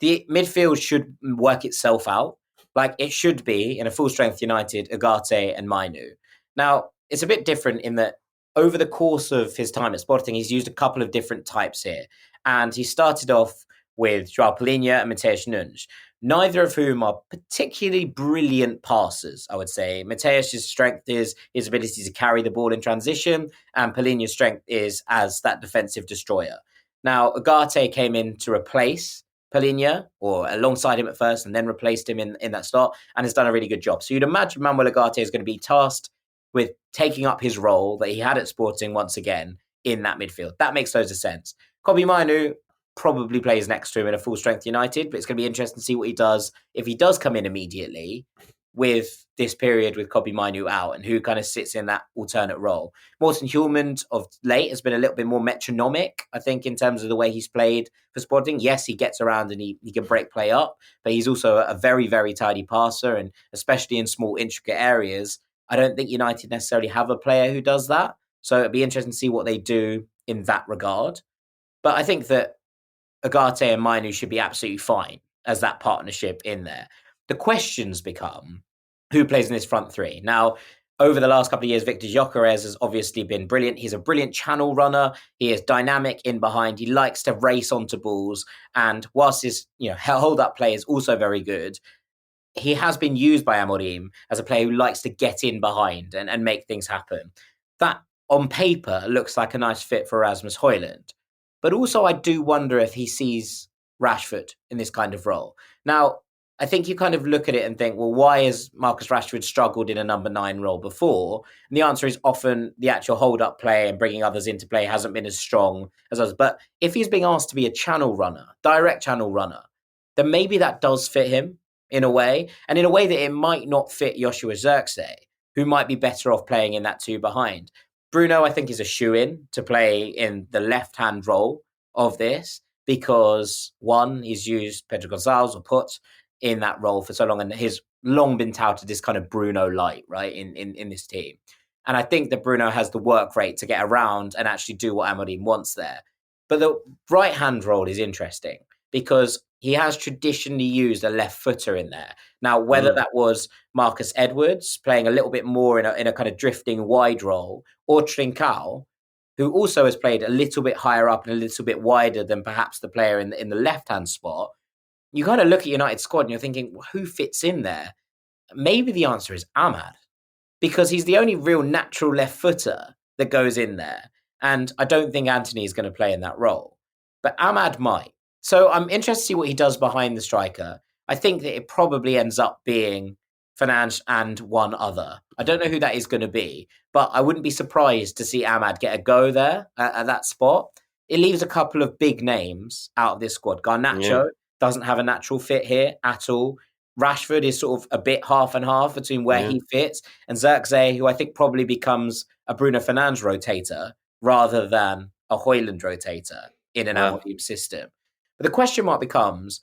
The midfield should work itself out. Like it should be in a full-strength United, Ugarte and Mainu. Now, it's a bit different in that over the course of his time at Sporting, he's used a couple of different types here. And he started off with João Palhinha and Matheus Nunes, neither of whom are particularly brilliant passers, I would say. Matheus' strength is his ability to carry the ball in transition, and Palhinha's strength is as that defensive destroyer. Now, Ugarte came in to replace Palhinha, or alongside him at first, and then replaced him in that slot, and has done a really good job. So you'd imagine Manuel Ugarte is going to be tasked with taking up his role that he had at Sporting once again in that midfield. That makes loads of sense. Kobbie Mainoo probably plays next to him in a full-strength United, but it's going to be interesting to see what he does if he does come in immediately with this period with Kobbie Mainoo out and who kind of sits in that alternate role. Morten Hjulmand of late has been a little bit more metronomic, I think, in terms of the way he's played for Sporting. Yes, he gets around and he can break play up, but he's also a very, very tidy passer, and especially in small, intricate areas, I don't think United necessarily have a player who does that. So it'd be interesting to see what they do in that regard. But I think that Ugarte and Mainoo should be absolutely fine as that partnership in there. The questions become who plays in this front 3. Now, over the last couple of years, Victor Gyökeres has obviously been brilliant. He's a brilliant channel runner. He is dynamic in behind. He likes to race onto balls. And whilst his hold-up play is also very good, he has been used by Amorim as a player who likes to get in behind and make things happen. That, on paper, looks like a nice fit for Rasmus Højlund. But also, I do wonder if he sees Rashford in this kind of role. Now, I think you kind of look at it and think, well, why has Marcus Rashford struggled in a number 9 role before? And the answer is often the actual hold-up play and bringing others into play hasn't been as strong as others. But if he's being asked to be a channel runner, direct channel runner, then maybe that does fit him in a way. And in a way that it might not fit Joshua Zirkzee, who might be better off playing in that 2 behind. Bruno, I think, is a shoo-in to play in the left-hand role of this because, one, he's used Pedro Gonçalves or Put in that role for so long, and he's long been touted as kind of Bruno light, right, in this team. And I think that Bruno has the work rate to get around and actually do what Amorim wants there. But the right-hand role is interesting because he has traditionally used a left footer in there. Now, whether that was Marcus Edwards playing a little bit more in a kind of drifting wide role, or Trincao, who also has played a little bit higher up and a little bit wider than perhaps the player in the left-hand spot, you kind of look at United's squad and you're thinking, well, who fits in there? Maybe the answer is Ahmad, because he's the only real natural left footer that goes in there. And I don't think Anthony is going to play in that role. But Ahmad might. So I'm interested to see what he does behind the striker. I think that it probably ends up being Fernandes and one other. I don't know who that is going to be, but I wouldn't be surprised to see Ahmad get a go there at that spot. It leaves a couple of big names out of this squad. Garnacho doesn't have a natural fit here at all. Rashford is sort of a bit half and half between where he fits, and Zirkzee, who I think probably becomes a Bruno Fernandes rotator rather than a Højlund rotator in an Amorim system. But the question mark becomes,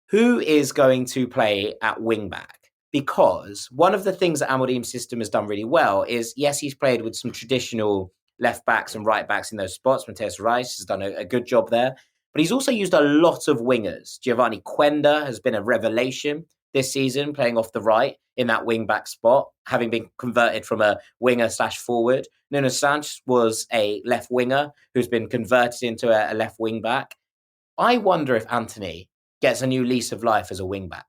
who is going to play at wing-back? Because one of the things that Amorim's system has done really well is, yes, he's played with some traditional left-backs and right-backs in those spots. Matheus Reis has done a good job there. But he's also used a lot of wingers. Giovanni Quenda has been a revelation this season, playing off the right in that wing-back spot, having been converted from a winger/forward. Nuno Santos was a left winger who's been converted into a left wing-back. I wonder if Antony gets a new lease of life as a wing-back.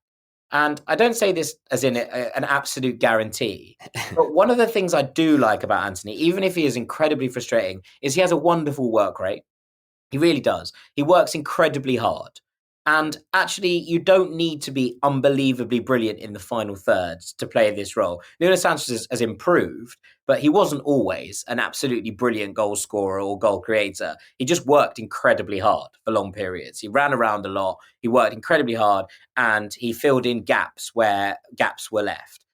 And I don't say this as in an absolute guarantee, but one of the things I do like about Antony, even if he is incredibly frustrating, is he has a wonderful work rate. He really does. He works incredibly hard. And actually, you don't need to be unbelievably brilliant in the final thirds to play this role. Nuno Santos has improved, but he wasn't always an absolutely brilliant goal scorer or goal creator. He just worked incredibly hard for long periods. He ran around a lot, he worked incredibly hard, and he filled in gaps where gaps were left.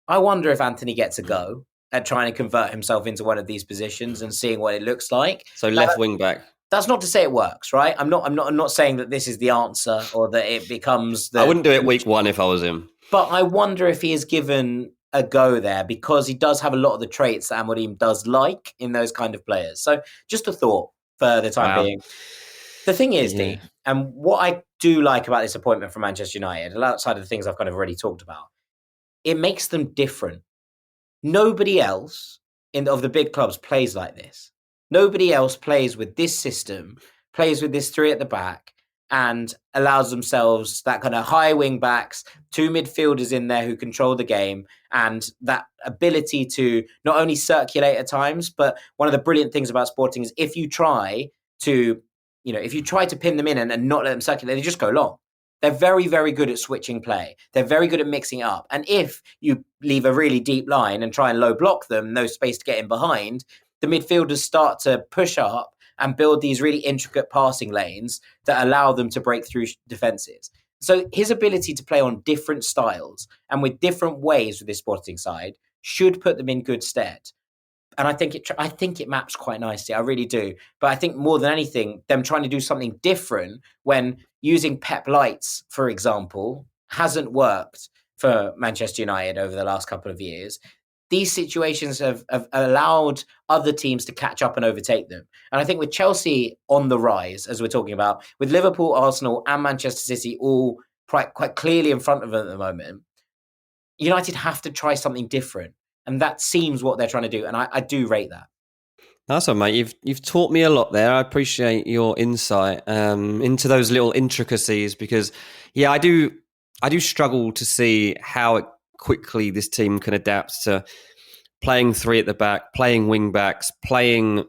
I wonder if Antony gets a go at trying to convert himself into one of these positions and seeing what it looks like. So left wing back. That's not to say it works, right? I'm not saying that this is the answer or that it becomes the... I wouldn't do it week one if I was him. But I wonder if he is given a go there, because he does have a lot of the traits that Amorim does like in those kind of players. So just a thought for the time being. The thing is, Dean, and what I do like about this appointment from Manchester United, outside of the things I've kind of already talked about, it makes them different. Nobody else of the big clubs plays like this. Nobody else plays with this system, plays with this three at the back, and allows themselves that kind of high wing backs, two midfielders in there who control the game, and that ability to not only circulate at times, but one of the brilliant things about Sporting is if you try to pin them in and not let them circulate, they just go long. They're very, very good at switching play. They're very good at mixing it up. And if you leave a really deep line and try and low block them, no space to get in behind, the midfielders start to push up and build these really intricate passing lanes that allow them to break through defenses. So his ability to play on different styles and with different ways with this Sporting side should put them in good stead. And I think it maps quite nicely. I really do. But I think more than anything, them trying to do something different when using Pep Lights, for example, hasn't worked for Manchester United over the last couple of years. These situations have allowed other teams to catch up and overtake them. And I think with Chelsea on the rise, as we're talking about, with Liverpool, Arsenal and Manchester City all quite clearly in front of them at the moment, United have to try something different. And that seems what they're trying to do. And I do rate that. That's all, mate. You've taught me a lot there. I appreciate your insight into those little intricacies because, I do struggle to see how quickly this team can adapt to playing three at the back, playing wing backs, playing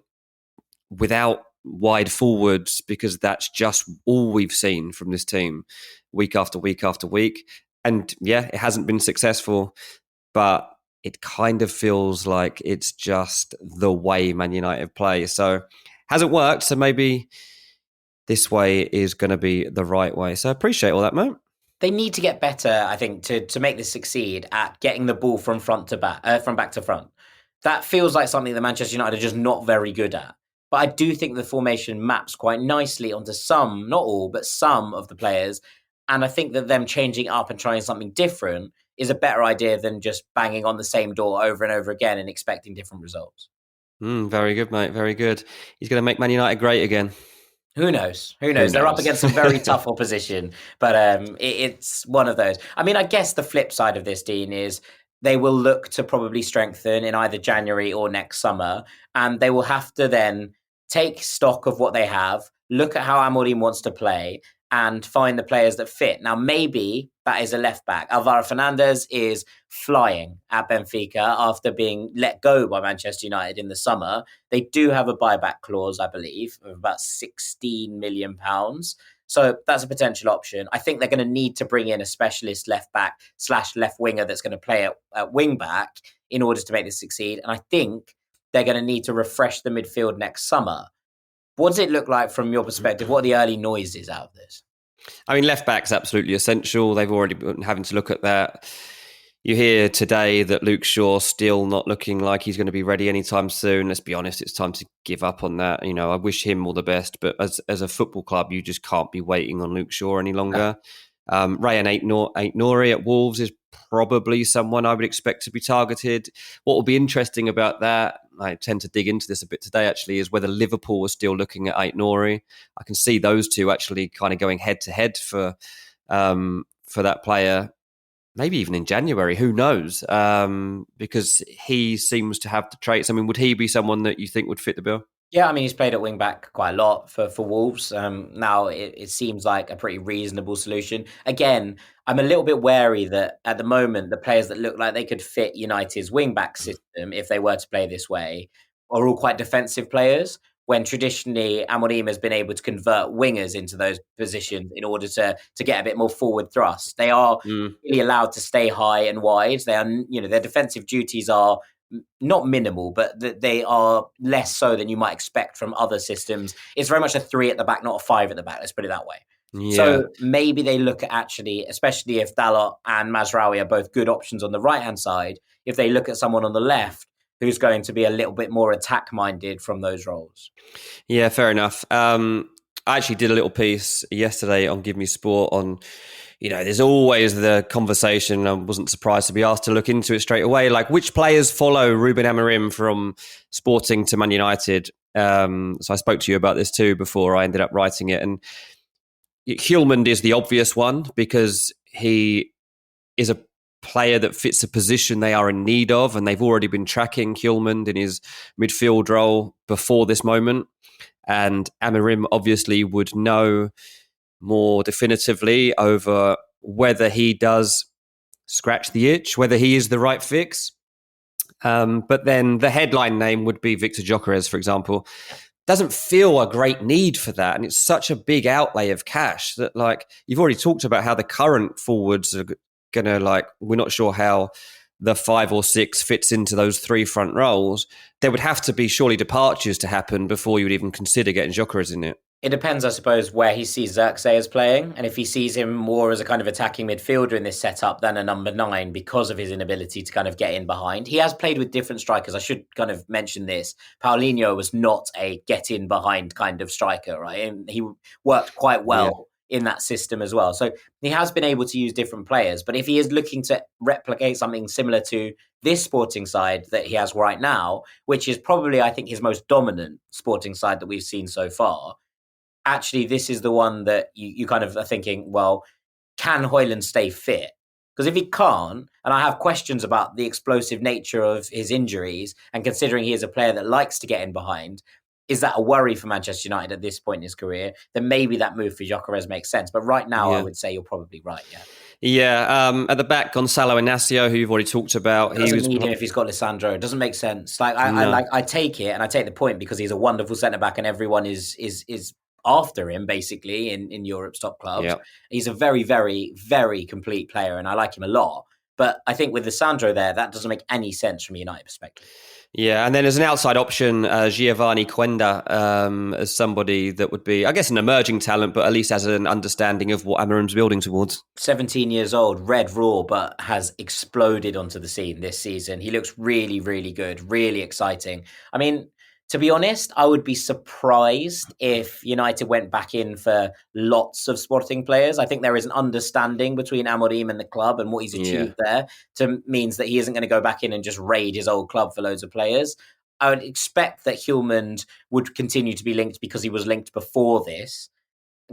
without wide forwards, because that's just all we've seen from this team week after week after week. And it hasn't been successful, but it kind of feels like it's just the way Man United play. So hasn't worked. So maybe this way is going to be the right way. So I appreciate all that, mate. They need to get better, I think, to make this succeed at getting the ball from back to front. That feels like something that Manchester United are just not very good at. But I do think the formation maps quite nicely onto some, not all, but some of the players. And I think that them changing up and trying something different is a better idea than just banging on the same door over and over again and expecting different results. Very good, mate. Very good. He's going to make Man United great again. Who knows? They're up against some very tough opposition, but it's one of those. I mean, I guess the flip side of this, Dean, is they will look to probably strengthen in either January or next summer, and they will have to then take stock of what they have, look at how Amorim wants to play, and find the players that fit. Now, maybe that is a left back. Alvaro Fernandez is flying at Benfica after being let go by Manchester United in the summer. They do have a buyback clause, I believe, of about £16 million. So that's a potential option. I think they're going to need to bring in a specialist left back / left winger that's going to play at wing back in order to make this succeed. And I think they're going to need to refresh the midfield next summer. What does it look like from your perspective? What are the early noises out of this? I mean, left back's absolutely essential. They've already been having to look at that. You hear today that Luke Shaw's still not looking like he's going to be ready anytime soon. Let's be honest, it's time to give up on that. I wish him all the best, but as a football club, you just can't be waiting on Luke Shaw any longer. Rayan Aït-Nouri at Wolves is probably someone I would expect to be targeted. What will be interesting about that, I tend to dig into this a bit today actually, is whether Liverpool are still looking at Aït-Nouri. I can see those two actually kind of going head to head for that player. maybe even in January, who knows? Because he seems to have the traits. I mean, would he be someone that you think would fit the bill? Yeah, I mean, he's played at wing back quite a lot for Wolves. Now it seems like a pretty reasonable solution. Again, I'm a little bit wary that at the moment, the players that look like they could fit United's wing back system, if they were to play this way, are all quite defensive players. When traditionally Amorim has been able to convert wingers into those positions in order to get a bit more forward thrust. They are really allowed to stay high and wide. They are, their defensive duties are not minimal, but they are less so than you might expect from other systems. It's very much a 3 at the back, not a 5 at the back. Let's put it that way. Yeah. So maybe they look at actually, especially if Dalot and Mazraoui are both good options on the right-hand side, if they look at someone on the left who's going to be a little bit more attack-minded from those roles. Yeah, fair enough. I actually did a little piece yesterday on Give Me Sport on, there's always the conversation. I wasn't surprised to be asked to look into it straight away. Like, which players follow Ruben Amorim from Sporting to Man United? So I spoke to you about this too before I ended up writing it. And Hjulmand is the obvious one because he is a player that fits a position they are in need of, and they've already been tracking Hjulmand in his midfield role before this moment. And Amorim obviously would know more definitively over whether he does scratch the itch, whether he is the right fix. But then the headline name would be Victor Gyökeres, for example. Doesn't feel a great need for that. And it's such a big outlay of cash that, like, you've already talked about how the current forwards are going to, we're not sure how the 5 or 6 fits into those 3 front roles. There would have to be surely departures to happen before you would even consider getting Gyökeres in it. It depends, I suppose, where he sees Xerxes as playing, and if he sees him more as a kind of attacking midfielder in this setup than a number 9 because of his inability to kind of get in behind. He has played with different strikers. I should kind of mention this. Paulinho was not a get in behind kind of striker, right? And he worked quite well in that system as well. So he has been able to use different players. But if he is looking to replicate something similar to this Sporting side that he has right now, which is probably, I think, his most dominant Sporting side that we've seen so far, actually, this is the one that you kind of are thinking, well, can Højlund stay fit? Because if he can't, and I have questions about the explosive nature of his injuries, and considering he is a player that likes to get in behind, is that a worry for Manchester United at this point in his career? Then maybe that move for Gyökeres makes sense. But right now, I would say you're probably right, Yeah, at the back, Gonçalo Inácio, who you've already talked about. He doesn't need him if he's got Lisandro. It doesn't make sense. I take it, and I take the point because he's a wonderful centre-back and everyone is after him, basically, in Europe's top clubs. Yep. He's a very, very, very complete player, and I like him a lot. But I think with Lisandro there, that doesn't make any sense from a United perspective. Yeah, and then as an outside option, Giovanni Quenda as somebody that would be, I guess, an emerging talent, but at least has an understanding of what Amorim's building towards. 17 years old, red raw, but has exploded onto the scene this season. He looks really, really good, really exciting. I mean, to be honest, I would be surprised if United went back in for lots of Sporting players. I think there is an understanding between Amorim and the club and what he's achieved there means that he isn't going to go back in and just raid his old club for loads of players. I would expect that Hjulmand would continue to be linked because he was linked before this.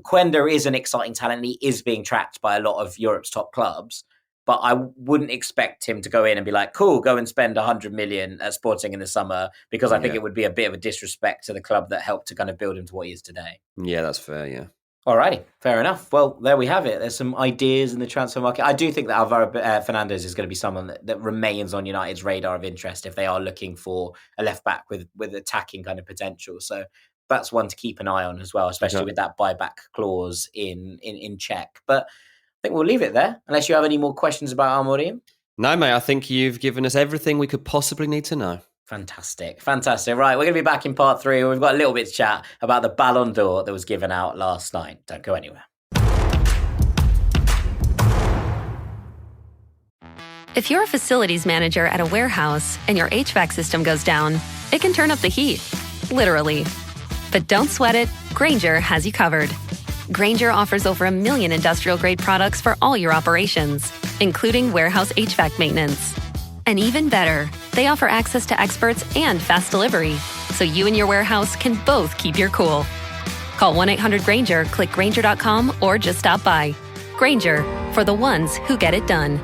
Quenda is an exciting talent and he is being tracked by a lot of Europe's top clubs. But I wouldn't expect him to go in and be like, cool, go and spend 100 million at Sporting in the summer, because I think it would be a bit of a disrespect to the club that helped to kind of build him to what he is today. Yeah, that's fair, yeah. Alrighty, fair enough. Well, there we have it. There's some ideas in the transfer market. I do think that Alvaro Fernandez is going to be someone that remains on United's radar of interest if they are looking for a left-back with attacking kind of potential. So that's one to keep an eye on as well, especially with that buyback clause in check. But I think we'll leave it there, unless you have any more questions about Amorim. No, mate, I think you've given us everything we could possibly need to know. Fantastic. Right, we're going to be back in part 3. We've got a little bit to chat about the Ballon d'Or that was given out last night. Don't go anywhere. If you're a facilities manager at a warehouse and your HVAC system goes down, it can turn up the heat, literally. But don't sweat it, Grainger has you covered. Grainger offers over 1 million industrial-grade products for all your operations, including warehouse HVAC maintenance. And even better, they offer access to experts and fast delivery, so you and your warehouse can both keep your cool. Call 1-800-GRAINGER, click Grainger.com, or just stop by. Grainger, for the ones who get it done.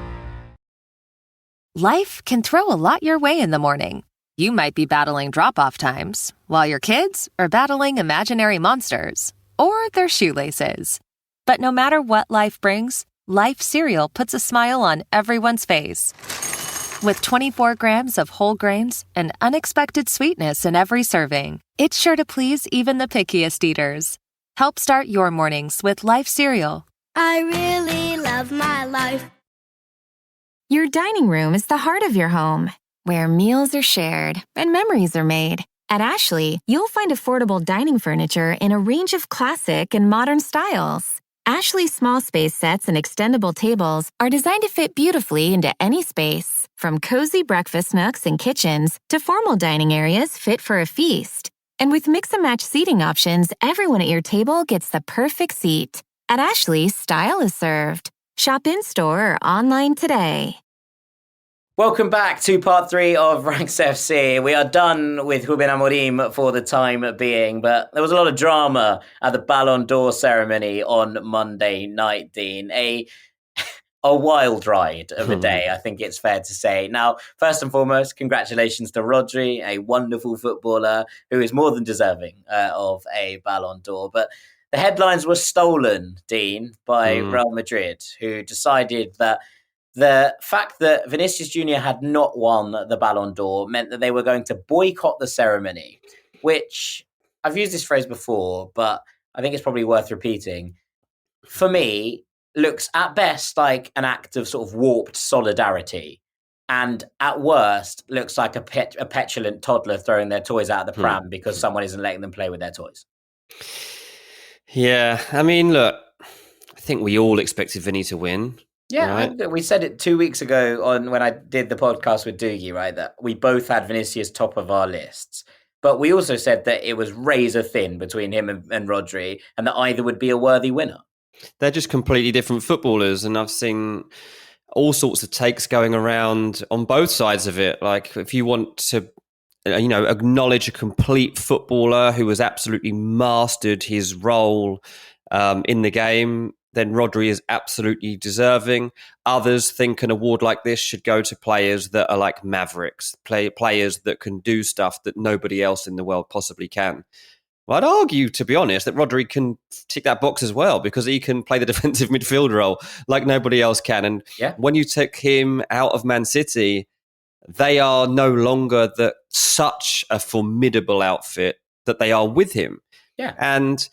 Life can throw a lot your way in the morning. You might be battling drop-off times, while your kids are battling imaginary monsters or their shoelaces. But no matter what life brings, Life cereal puts a smile on everyone's face. With 24 grams of whole grains and unexpected sweetness in every serving, it's sure to please even the pickiest eaters. Help start your mornings with Life cereal. I really love my life. Your dining room is the heart of your home, where meals are shared and memories are made. At Ashley, you'll find affordable dining furniture in a range of classic and modern styles. Ashley small space sets and extendable tables are designed to fit beautifully into any space, from cozy breakfast nooks and kitchens to formal dining areas fit for a feast. And with mix-and-match seating options, everyone at your table gets the perfect seat. At Ashley, style is served. Shop in-store or online today. Welcome back to part 3 of Ranks FC. We are done with Ruben Amorim for the time being, but there was a lot of drama at the Ballon d'Or ceremony on Monday night, Dean. A wild ride of a day, I think it's fair to say. Now, first and foremost, congratulations to Rodri, a wonderful footballer who is more than deserving of a Ballon d'Or. But the headlines were stolen, Dean, by Real Madrid, who decided that the fact that Vinicius Jr. had not won the Ballon d'Or meant that they were going to boycott the ceremony, which I've used this phrase before, but I think it's probably worth repeating. For me, looks at best like an act of sort of warped solidarity, and at worst looks like a petulant toddler throwing their toys out of the pram because someone isn't letting them play with their toys. Yeah, I mean, look, I think we all expected Vinny to win. Yeah, right? We said it 2 weeks ago when I did the podcast with Doogie, right, that we both had Vinicius top of our lists. But we also said that it was razor thin between him and Rodri, and that either would be a worthy winner. They're just completely different footballers, and I've seen all sorts of takes going around on both sides of it. Like, if you want to, acknowledge a complete footballer who has absolutely mastered his role in the game, then Rodri is absolutely deserving. Others think an award like this should go to players that are like mavericks, players that can do stuff that nobody else in the world possibly can. Well, I'd argue, to be honest, that Rodri can tick that box as well, because he can play the defensive midfield role like nobody else can. And when you take him out of Man City, they are no longer such a formidable outfit that they are with him. Yeah. And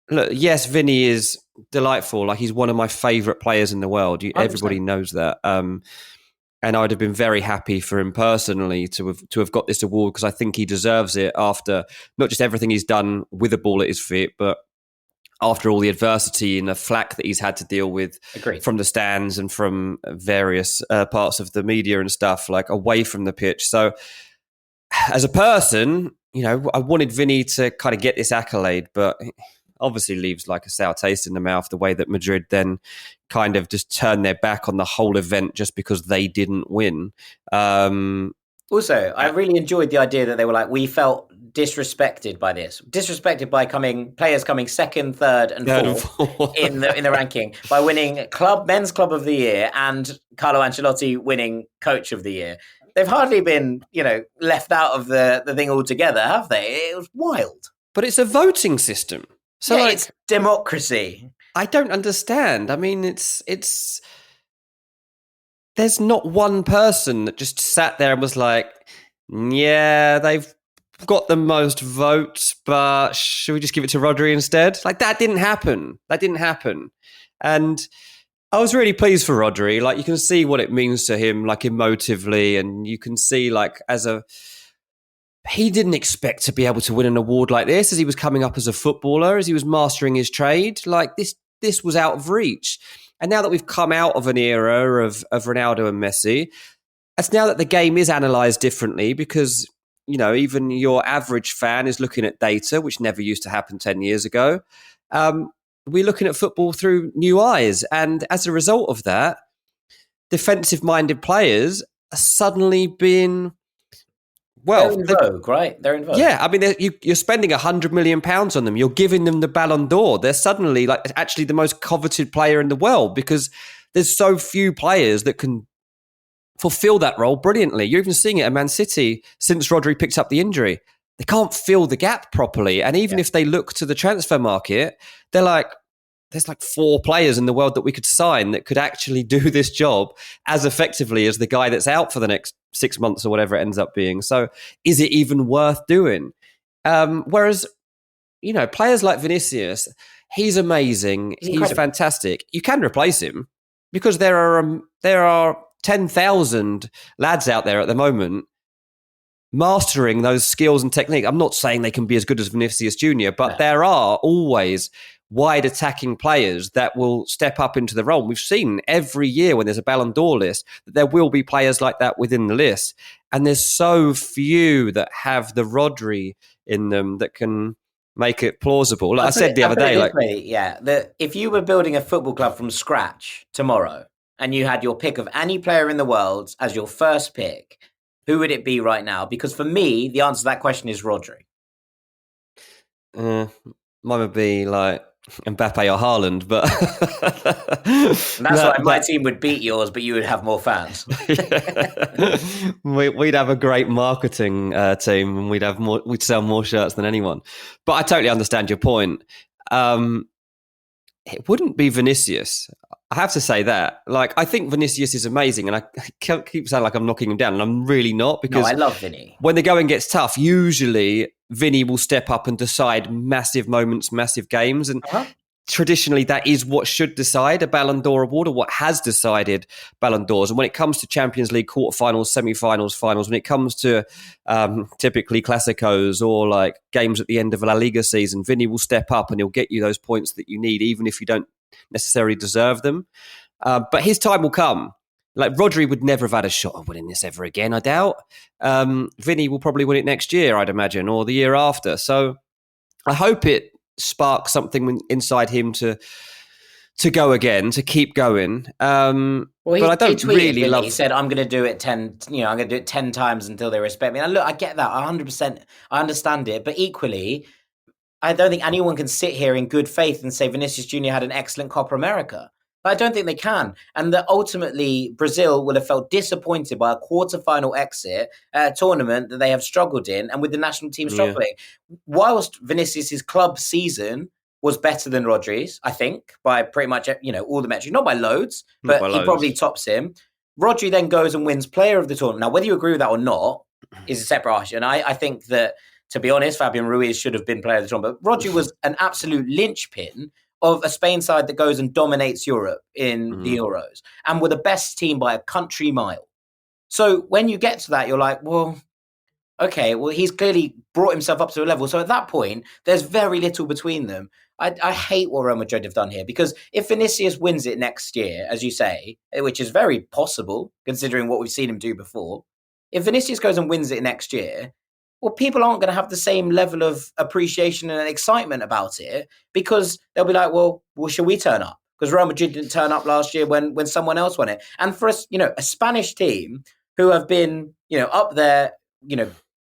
look, yes, Vinny is delightful. Like, he's one of my favourite players in the world. Everybody knows that. And I'd have been very happy for him personally to have got this award, because I think he deserves it after not just everything he's done with the ball at his feet, but after all the adversity and the flack that he's had to deal with from the stands and from various parts of the media and stuff, like away from the pitch. So as a person, I wanted Vinny to kind of get this accolade, but obviously leaves like a sour taste in the mouth, the way that Madrid then kind of just turned their back on the whole event just because they didn't win. Also, I really enjoyed the idea that they were like, we felt disrespected by this. Disrespected by players coming second, third and fourth in the ranking by winning men's club of the year and Carlo Ancelotti winning coach of the year. They've hardly been, left out of the thing altogether, have they? It was wild. But it's a voting system. So it's democracy. I don't understand. I mean, there's not one person that just sat there and was like, yeah, they've got the most votes, but should we just give it to Rodri instead? Like, that didn't happen. And I was really pleased for Rodri. Like, you can see what it means to him, like, emotively, and you can see, like, he didn't expect to be able to win an award like this as he was coming up as a footballer, as he was mastering his trade. Like, this was out of reach. And now that we've come out of an era of Ronaldo and Messi, it's now that the game is analysed differently, because, even your average fan is looking at data, which never used to happen 10 years ago. We're looking at football through new eyes. And as a result of that, defensive-minded players are suddenly being... Well, they're in vogue, right? They're in vogue. Yeah, I mean, you're spending £100 million on them. You're giving them the Ballon d'Or. They're suddenly like actually the most coveted player in the world, because there's so few players that can fulfill that role brilliantly. You're even seeing it at Man City since Rodri picked up the injury. They can't fill the gap properly. And even if they look to the transfer market, they're like, there's like 4 players in the world that we could sign that could actually do this job as effectively as the guy that's out for the next 6 months or whatever it ends up being. So is it even worth doing? Whereas, players like Vinicius, he's amazing. He's fantastic. You can replace him because there are 10,000 lads out there at the moment mastering those skills and technique. I'm not saying they can be as good as Vinicius Jr., but there are always wide attacking players that will step up into the role. We've seen every year when there's a Ballon d'Or list that there will be players like that within the list. And there's so few that have the Rodri in them that can make it plausible. Like I said the other day, if you were building a football club from scratch tomorrow and you had your pick of any player in the world as your first pick, who would it be right now? Because for me, the answer to that question is Rodri. Mine would be like Mbappe or Haaland, but that's why my team would beat yours, but you would have more fans. We'd have a great marketing team, and we'd sell more shirts than anyone. But I totally understand your point. It wouldn't be Vinicius. I have to say that. Like, I think Vinicius is amazing, and I keep saying like I'm knocking him down, and I'm really not, because I love Vinny. When the going gets tough, usually Vinny will step up and decide massive moments, massive games, and traditionally that is what should decide a Ballon d'Or award, or what has decided Ballon d'Ors. And when it comes to Champions League quarterfinals, semi-finals, finals, when it comes to typically Clásicos or like games at the end of a La Liga season, Vinny will step up and he'll get you those points that you need, even if you don't necessarily deserve them. But his time will come. Like, Rodri would never have had a shot of winning this ever again, I doubt. Vinny will probably win it next year, I'd imagine, or the year after. So I hope it sparks something inside him to go again, to keep going. But I don't really love... He said, I'm going to do it 10, I'm going to do it 10 times until they respect me. And look, I get that 100%. I understand it. But equally, I don't think anyone can sit here in good faith and say Vinicius Jr. had an excellent Copa America. I don't think they can. And that ultimately Brazil will have felt disappointed by a quarterfinal exit at a tournament that they have struggled in, and with the national team struggling. Yeah. Whilst Vinicius' club season was better than Rodri's, I think, by pretty much all the metrics, not by loads, but he probably tops him. Rodri then goes and wins player of the tournament. Now, whether you agree with that or not is a separate issue. And I think that, to be honest, Fabian Ruiz should have been player of the tournament. But Rodri was an absolute linchpin of a Spain side that goes and dominates Europe in the Euros, and were the best team by a country mile. So when you get to that, you're like, well, okay, well, he's clearly brought himself up to a level. So at that point, there's very little between them. I hate what Real Madrid have done here, because if Vinicius wins it next year, as you say, which is very possible considering what we've seen him do before, if Vinicius goes and wins it next year, well, people aren't going to have the same level of appreciation and excitement about it, because they'll be like, well, shall we turn up? Because Real Madrid didn't turn up last year when someone else won it. And for us, a Spanish team who have been, up there,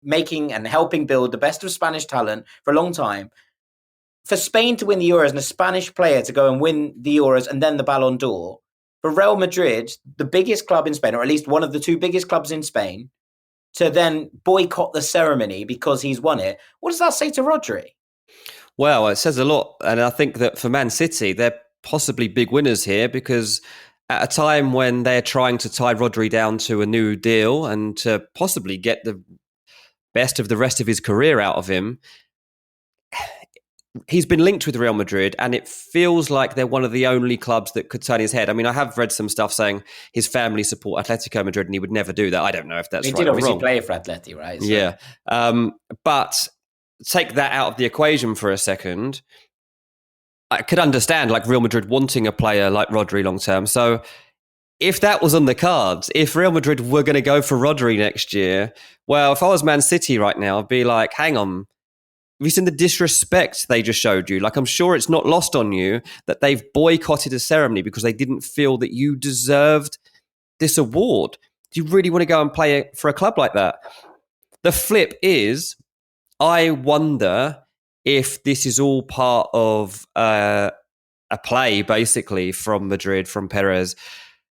making and helping build the best of Spanish talent for a long time, for Spain to win the Euros and a Spanish player to go and win the Euros and then the Ballon d'Or, for Real Madrid, the biggest club in Spain, or at least one of the 2 biggest clubs in Spain, to then boycott the ceremony because he's won it. What does that say to Rodri? Well, it says a lot. And I think that for Man City, they're possibly big winners here, because at a time when they're trying to tie Rodri down to a new deal and to possibly get the best of the rest of his career out of him, he's been linked with Real Madrid, and it feels like they're one of the only clubs that could turn his head. I mean, I have read some stuff saying his family support Atletico Madrid and he would never do that. I don't know if that's right or wrong. He did obviously play for Atleti, right? So. Yeah. But take that out of the equation for a second. I could understand like Real Madrid wanting a player like Rodri long term. So if that was on the cards, if Real Madrid were going to go for Rodri next year, well, if I was Man City right now, I'd be like, hang on. Have you seen the disrespect they just showed you? Like, I'm sure it's not lost on you that they've boycotted a ceremony because they didn't feel that you deserved this award. Do you really want to go and play for a club like that? The flip is, I wonder if this is all part of a play, basically, from Madrid, from Perez,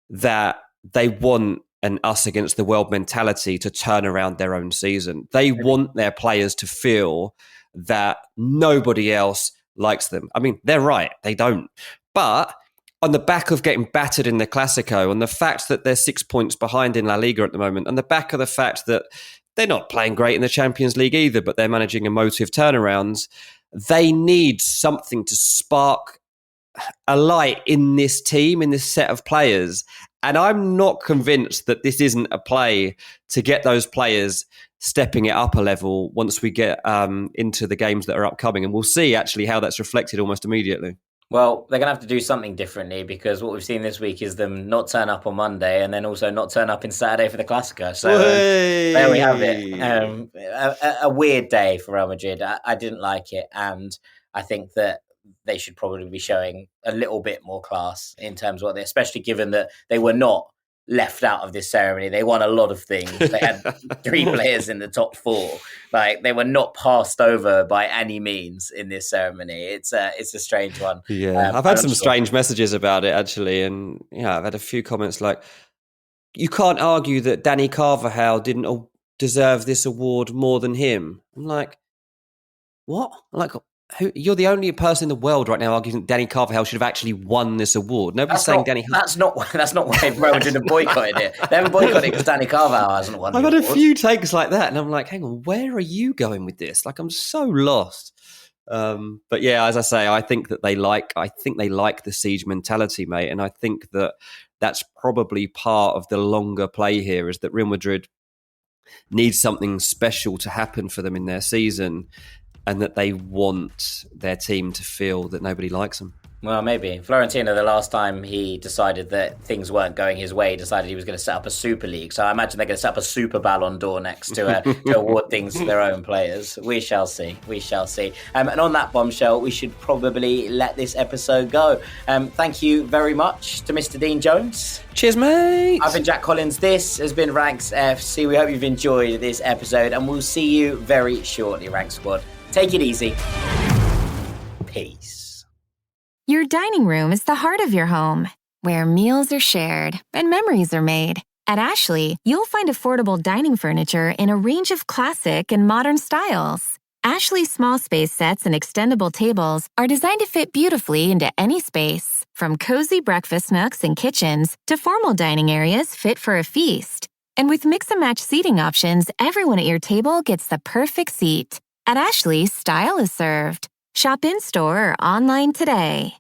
that they want and us against the world mentality to turn around their own season. They want their players to feel that nobody else likes them. I mean, they're right. They don't. But on the back of getting battered in the Clásico, on the fact that they're 6 points behind in La Liga at the moment, on the back of the fact that they're not playing great in the Champions League either, but they're managing emotive turnarounds, they need something to spark a light in this team, in this set of players. And I'm not convinced that this isn't a play to get those players stepping it up a level once we get into the games that are upcoming. And we'll see actually how that's reflected almost immediately. Well, they're going to have to do something differently, because what we've seen this week is them not turn up on Monday and then also not turn up in Saturday for the Clásico. So there we have it. A weird day for Real Madrid. I didn't like it. And I think that they should probably be showing a little bit more class in terms of what they, especially given that they were not left out of this ceremony. They won a lot of things. They had 3 players in the top 4. Like, they were not passed over by any means in this ceremony. It's a strange one. Yeah, I've had some strange messages about it actually, and I've had a few comments like, "You can't argue that Dani Carvajal didn't deserve this award more than him." I'm like, what? Like, you're the only person in the world right now arguing that Dani Carvajal should have actually won this award. Nobody's saying Dani. That's not why Real Madrid have boycotted it. They haven't boycotted it because Dani Carvajal hasn't won. I've had a few takes like that, and I'm like, hang on, where are you going with this? Like, I'm so lost. But yeah, as I say, I think they like the siege mentality, mate, and I think that that's probably part of the longer play here. Is that Real Madrid needs something special to happen for them in their season, and that they want their team to feel that nobody likes them. Well, maybe. Florentino, the last time he decided that things weren't going his way, decided he was going to set up a Super League. So I imagine they're going to set up a Super Ballon d'Or next to award things to their own players. We shall see. And on that bombshell, we should probably let this episode go. Thank you very much to Mr. Dean Jones. Cheers, mate. I've been Jack Collins. This has been Ranks FC. We hope you've enjoyed this episode, and we'll see you very shortly, Rank Squad. Take it easy. Peace. Your dining room is the heart of your home, where meals are shared and memories are made. At Ashley, you'll find affordable dining furniture in a range of classic and modern styles. Ashley's small space sets and extendable tables are designed to fit beautifully into any space, from cozy breakfast nooks and kitchens to formal dining areas fit for a feast. And with mix-and-match seating options, everyone at your table gets the perfect seat. At Ashley, style is served. Shop in-store or online today.